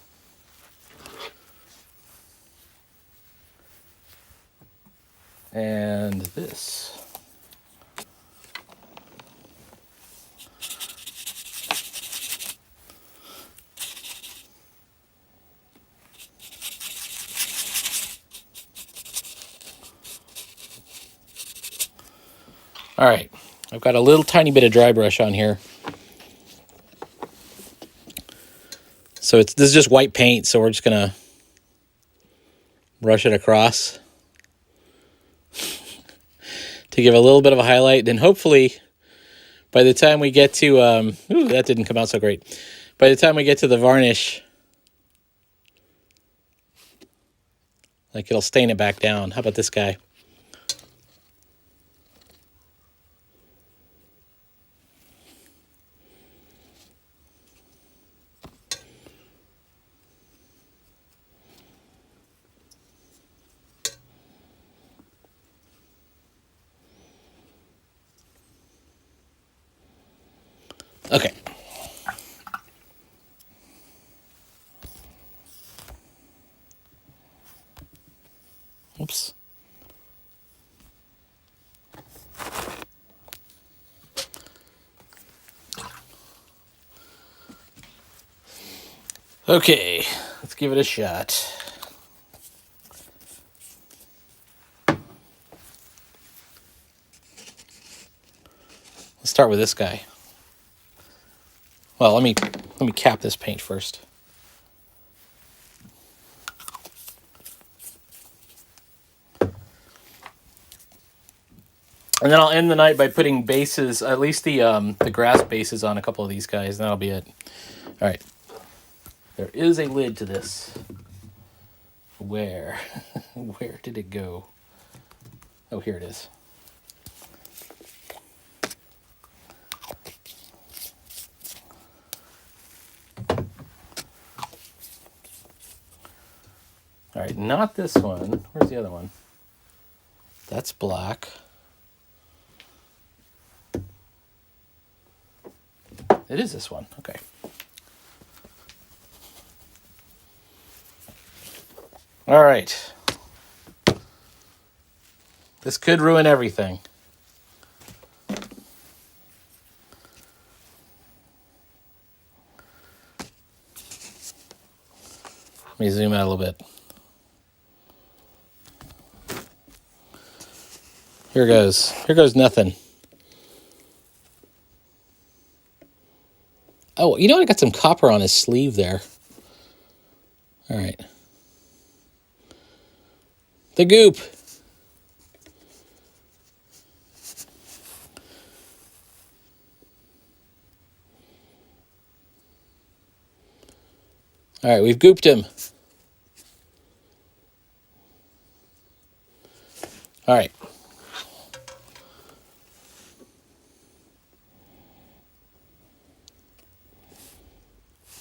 [SPEAKER 1] And this. All right. I've got a little tiny bit of dry brush on here. So this is just white paint, so we're just going to brush it across to give a little bit of a highlight, and hopefully By the time we get to, ooh, that didn't come out so great. By the time we get to the varnish, like it'll stain it back down. How about this guy? Okay. Oops. Okay, let's give it a shot. Let's start with this guy. Well, let me cap this paint first. And then I'll end the night by putting bases, at least the grass bases on a couple of these guys, and that'll be it. All right. There is a lid to this. Where? Where did it go? Oh, here it is. All right, not this one. Where's the other one? That's black. It is this one. Okay. All right. This could ruin everything. Let me zoom out a little bit. Here goes. Here goes nothing. Oh, you know what? I got some copper on his sleeve there. All right. The goop. All right, we've gooped him. All right.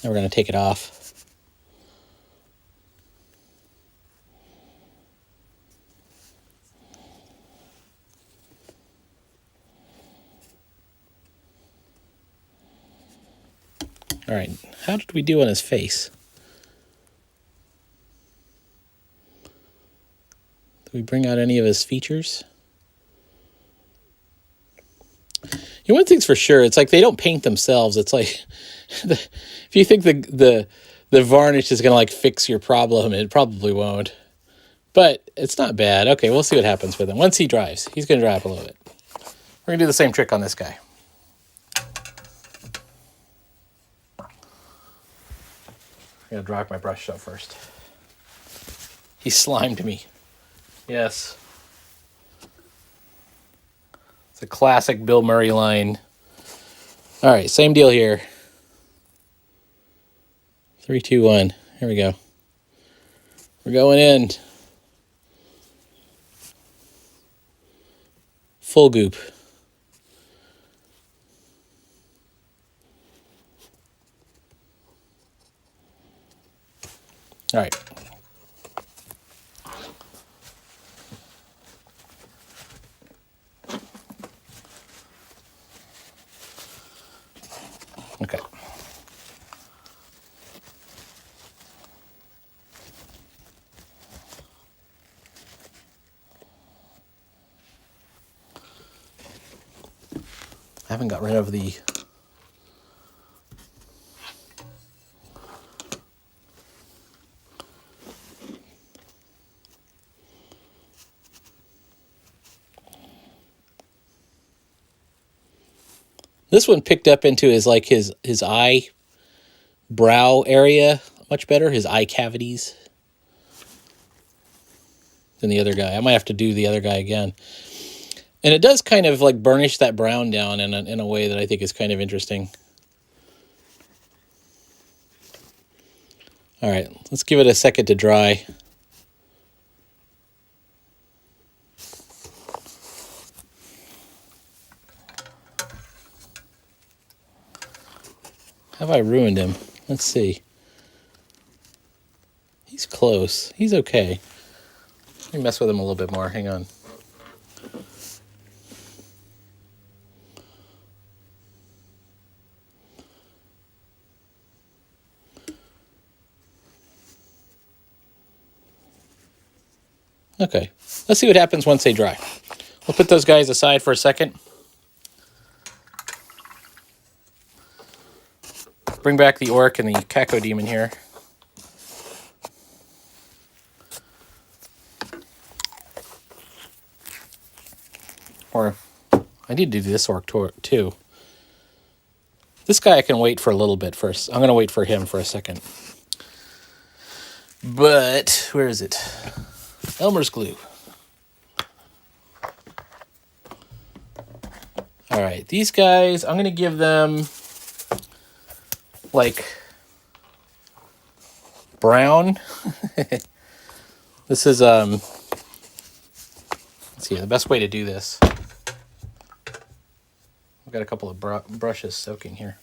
[SPEAKER 1] Now we're going to take it off. All right, how did we do on his face? Did we bring out any of his features? You know, one thing's for sure, it's like they don't paint themselves. It's like, if you think the varnish is going to like fix your problem, it probably won't. But it's not bad. Okay, we'll see what happens with him. Once he dries, he's going to dry up a little bit. We're going to do the same trick on this guy. I'm going to dry my brush up first. He slimed me. Yes. It's a classic Bill Murray line. All right, same deal here. 3, 2, 1. Here we go. We're going in. Full goop. All right. Okay. I haven't got rid of the this one picked up into his like his eye brow area much better, his eye cavities, than the other guy. I might have to do the other guy again. And it does kind of like burnish that brown down in a way that I think is kind of interesting. All right, let's give it a second to dry. Have I ruined him? Let's see. He's close. He's okay. Let me mess with him a little bit more. Hang on. Okay, let's see what happens once they dry. We'll put those guys aside for a second. Bring back the orc and the cacodemon here. Or I need to do this orc too. This guy I can wait for a little bit first. I'm going to wait for him for a second. But where is it? Elmer's glue. All right, these guys, I'm going to give them like brown. This is let's see, the best way to do this. I've got a couple of brushes soaking here.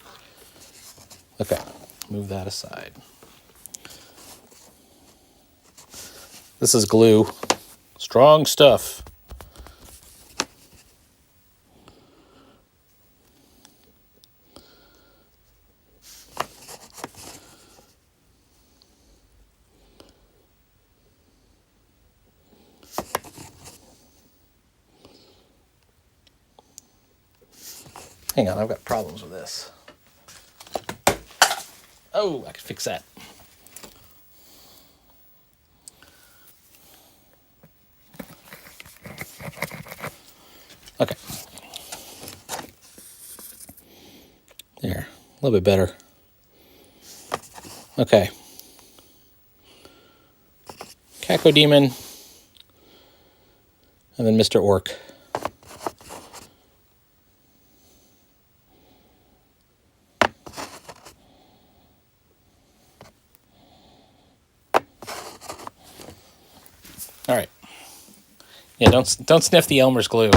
[SPEAKER 1] Okay, move that aside. This is glue. Strong stuff. Hang on, I've got problems with this. Oh, I can fix that. Okay. There, a little bit better. Okay. Cacodemon, and then Mr. Orc. All right. Yeah, don't sniff the Elmer's glue.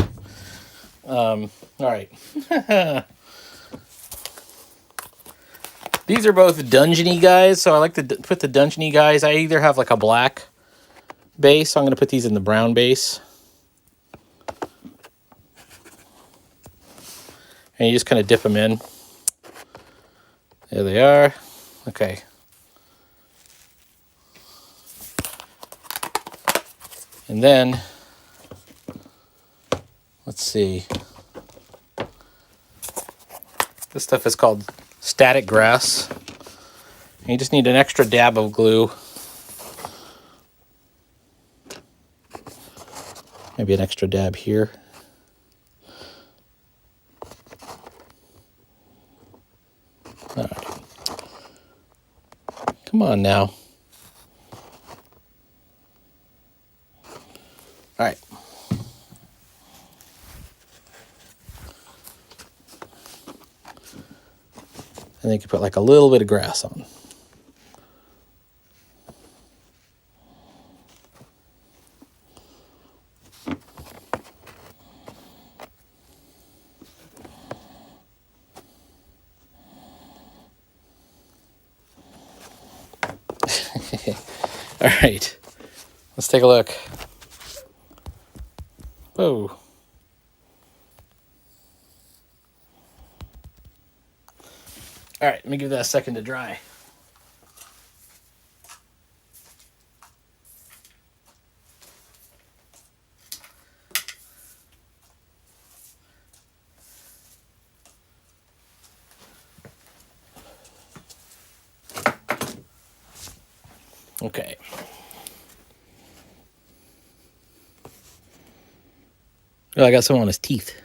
[SPEAKER 1] All right. These are both dungeony guys, so I like to put the dungeony guys. I either have like a black base, so I'm going to put these in the brown base. And you just kind of dip them in. There they are. Okay. And then, let's see. This stuff is called static grass. And you just need an extra dab of glue. Maybe an extra dab here. All right. Come on now. All right. And then you can put like a little bit of grass on. All right. Let's take a look. Whoa. All right, let me give that a second to dry. Okay. Oh, I got some on his teeth.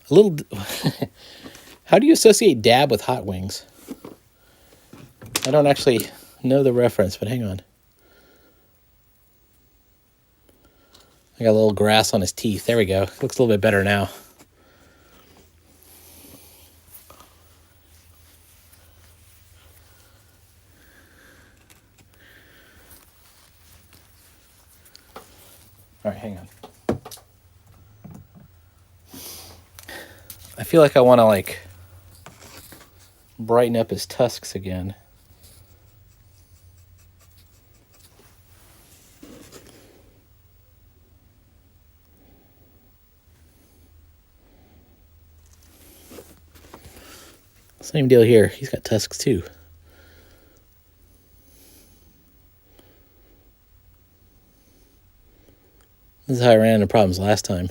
[SPEAKER 1] A little. How do you associate dab with hot wings? I don't actually know the reference, but hang on. I got a little grass on his teeth. There we go. Looks a little bit better now. All right, hang on. I feel like I want to like brighten up his tusks again. Same deal here. He's got tusks too. This is how I ran into problems last time.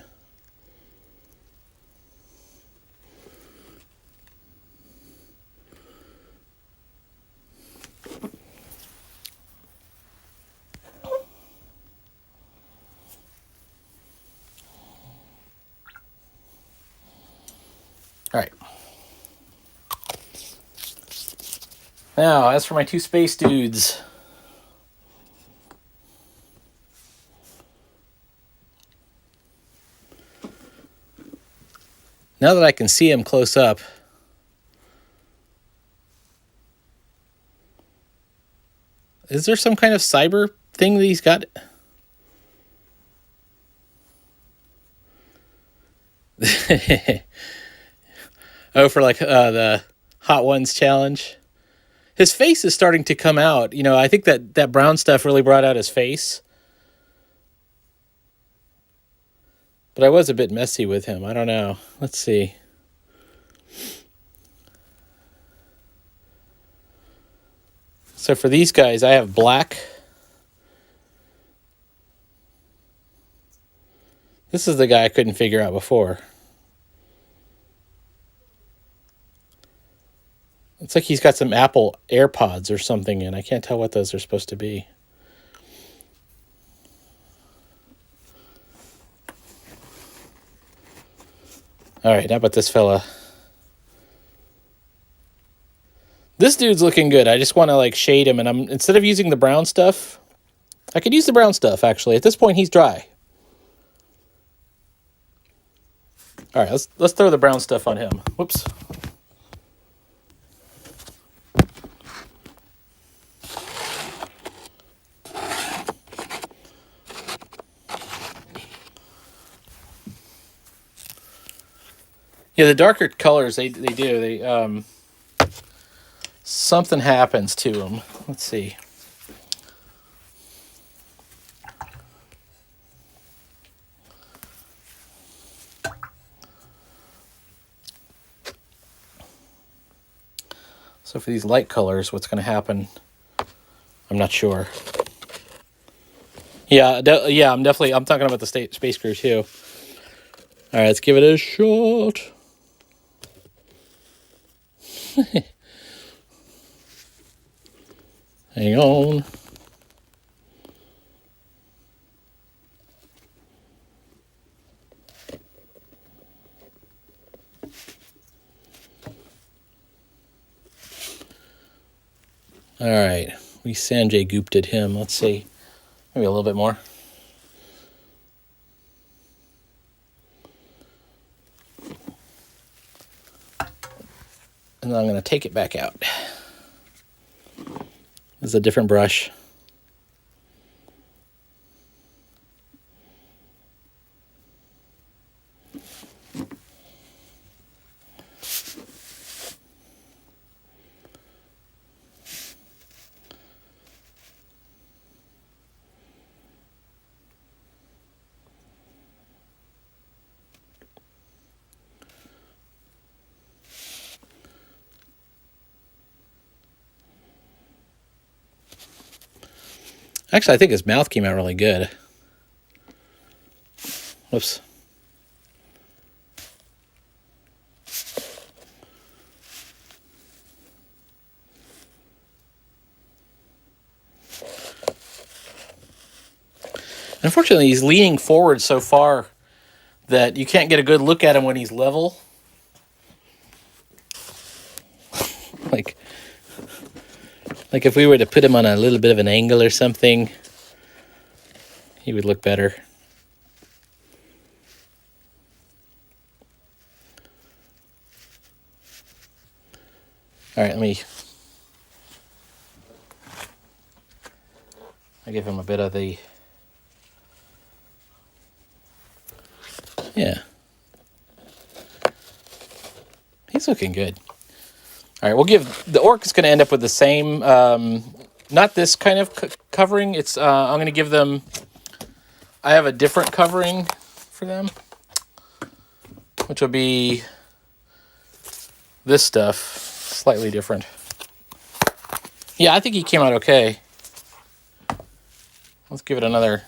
[SPEAKER 1] All right. Now, as for my 2 space dudes. Now that I can see him close up, is there some kind of cyber thing that he's got? Oh, for like the Hot Ones challenge. His face is starting to come out. You know, I think that brown stuff really brought out his face. But I was a bit messy with him. I don't know. Let's see. So for these guys, I have black. This is the guy I couldn't figure out before. It's like he's got some Apple AirPods or something in. I can't tell what those are supposed to be. All right, how about this fella? This dude's looking good. I just want to like shade him, and instead of using the brown stuff, I could use the brown stuff actually. At this point, he's dry. All right, let's throw the brown stuff on him. Whoops. Yeah, the darker colors, they do. Something happens to them. Let's see. So for these light colors, what's going to happen? I'm not sure. Yeah, I'm talking about the space crew too. All right, let's give it a shot. Hang on. All right, we Sanjay Gupta'd him. Let's see, maybe a little bit more. And then I'm going to take it back out. This is a different brush. Actually, I think his mouth came out really good. Whoops. Unfortunately, he's leaning forward so far that you can't get a good look at him when he's level. Like if we were to put him on a little bit of an angle or something, he would look better. All right, I give him a bit of the, yeah. He's looking good. All right, we'll give, the orc is going to end up with the same, not this kind of covering. It's, I'm going to give them, I have a different covering for them, which will be this stuff, slightly different. Yeah, I think he came out okay. Let's give it another.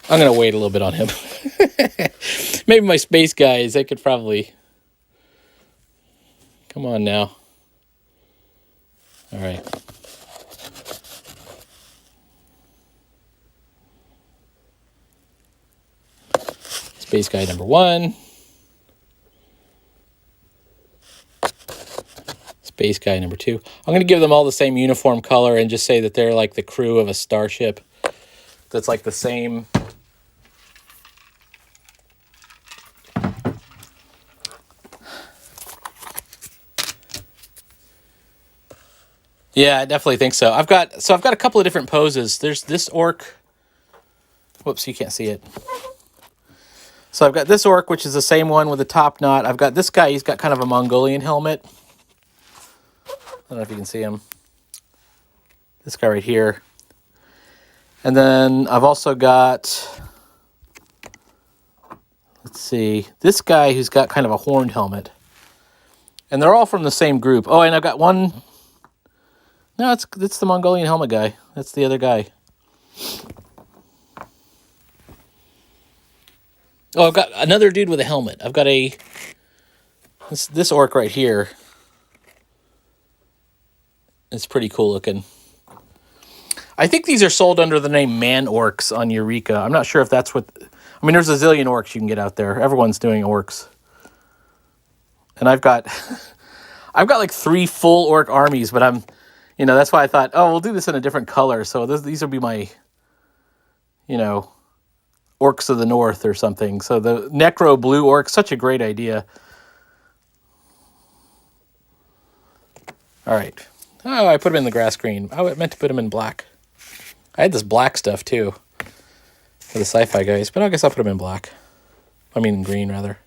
[SPEAKER 1] I'm going to wait a little bit on him. Maybe my space guys, they could probably. Come on now. All right. Space guy number 1. Space guy number 2. I'm going to give them all the same uniform color and just say that they're like the crew of a starship. That's like the same. Yeah, I definitely think so. I've got a couple of different poses. There's this orc. Whoops, you can't see it. So I've got this orc, which is the same one with the top knot. I've got this guy. He's got kind of a Mongolian helmet. I don't know if you can see him. This guy right here. And then I've also got, let's see, this guy who's got kind of a horned helmet. And they're all from the same group. Oh, and I've got one. No, it's the Mongolian helmet guy. That's the other guy. Oh, I've got another dude with a helmet. I've got this orc right here. It's pretty cool looking. I think these are sold under the name man orcs on Eureka. I'm not sure if that's what. I mean, there's a zillion orcs you can get out there. Everyone's doing orcs. And I've got like 3 full orc armies, but I'm. That's why I thought, oh, we'll do this in a different color. So these will be my, orcs of the north or something. So the necro blue orc, such a great idea. All right. Oh, I put them in the grass green. I meant to put them in black. I had this black stuff too for the sci-fi guys, but I guess I'll put them in black. I mean, in green rather.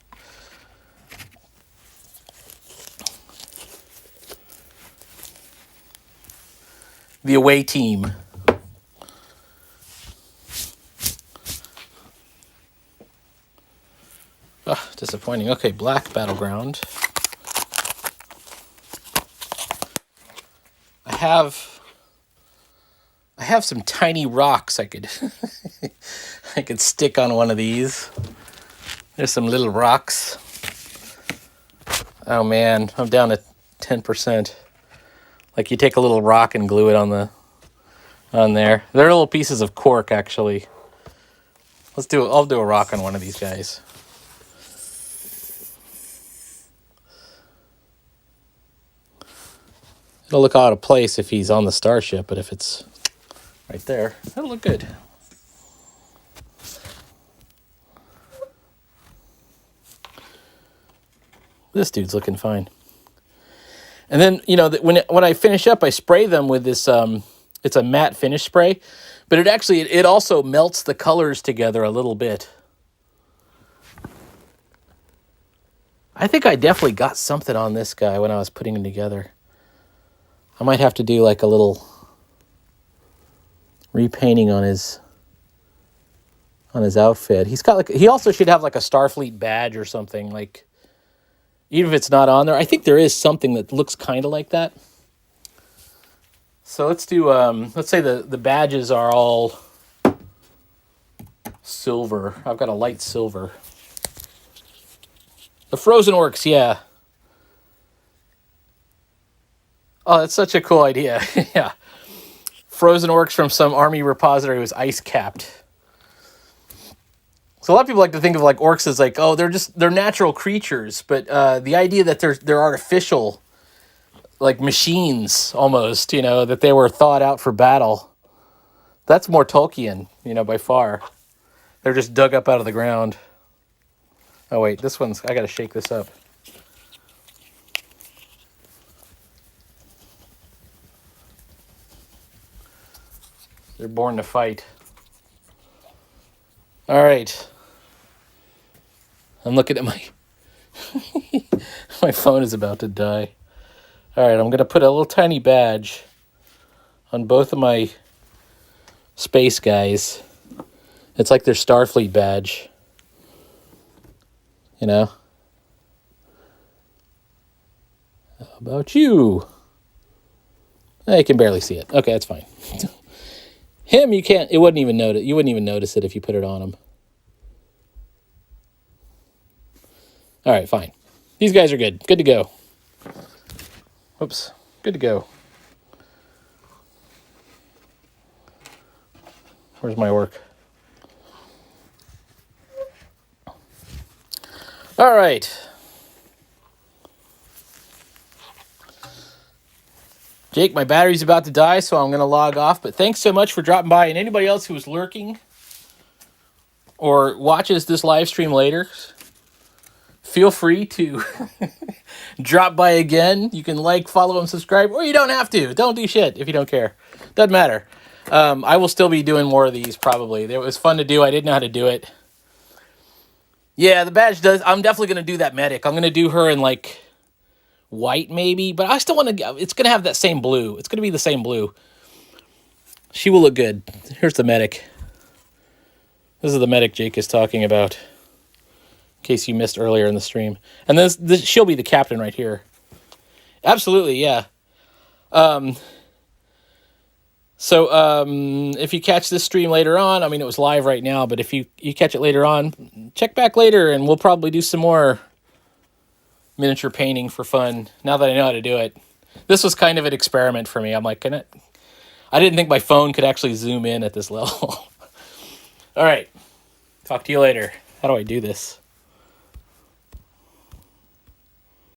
[SPEAKER 1] The away team. Oh, disappointing. Okay, black battleground. I have some tiny rocks I could I could stick on one of these. There's some little rocks. Oh man, I'm down to 10%. Like you take a little rock and glue it on there. They're little pieces of cork, actually. I'll do a rock on one of these guys. It'll look out of place if he's on the starship, but if it's right there, that'll look good. This dude's looking fine. And then, when I finish up, I spray them with this, it's a matte finish spray, but it also melts the colors together a little bit. I think I definitely got something on this guy when I was putting him together. I might have to do like a little repainting on his outfit. He also should have like a Starfleet badge or something, like, even if it's not on there. I think there is something that looks kind of like that. So let's do, let's say the badges are all silver. I've got a light silver. The frozen orcs, yeah. Oh, that's such a cool idea. Yeah. Frozen orcs from some army repository was ice capped. So a lot of people like to think of like orcs as like, oh, they're natural creatures, but the idea that they're artificial, like machines almost, that they were thought out for battle. That's more Tolkien, by far. They're just dug up out of the ground. Oh wait, I gotta shake this up. They're born to fight. All right. I'm looking at my... my phone is about to die. All right, I'm going to put a little tiny badge on both of my space guys. It's like their Starfleet badge. You know? How about you? I can barely see it. Okay, that's fine. Him, you can't... You wouldn't even notice it if you put it on him. All right, fine. These guys are good. Good to go. Oops. Good to go. Where's my work? All right. Jake, my battery's about to die, so I'm going to log off. But thanks so much for dropping by. And anybody else who is lurking or watches this live stream later, feel free to drop by again. You can like, follow, and subscribe, or you don't have to. Don't do shit if you don't care. Doesn't matter. I will still be doing more of these, probably. It was fun to do. I didn't know how to do it. Yeah, the badge does. I'm definitely going to do that medic. I'm going to do her in, like, white, maybe. But I still want to... It's going to have that same blue. It's going to be the same blue. She will look good. Here's the medic. This is the medic Jake is talking about. In case you missed earlier in the stream. And this she'll be the captain right here. Absolutely, yeah. So if you catch this stream later on, I mean, it was live right now, but if you catch it later on, check back later and we'll probably do some more miniature painting for fun, now that I know how to do it. This was kind of an experiment for me. I'm like, I didn't think my phone could actually zoom in at this level. All right. Talk to you later. How do I do this?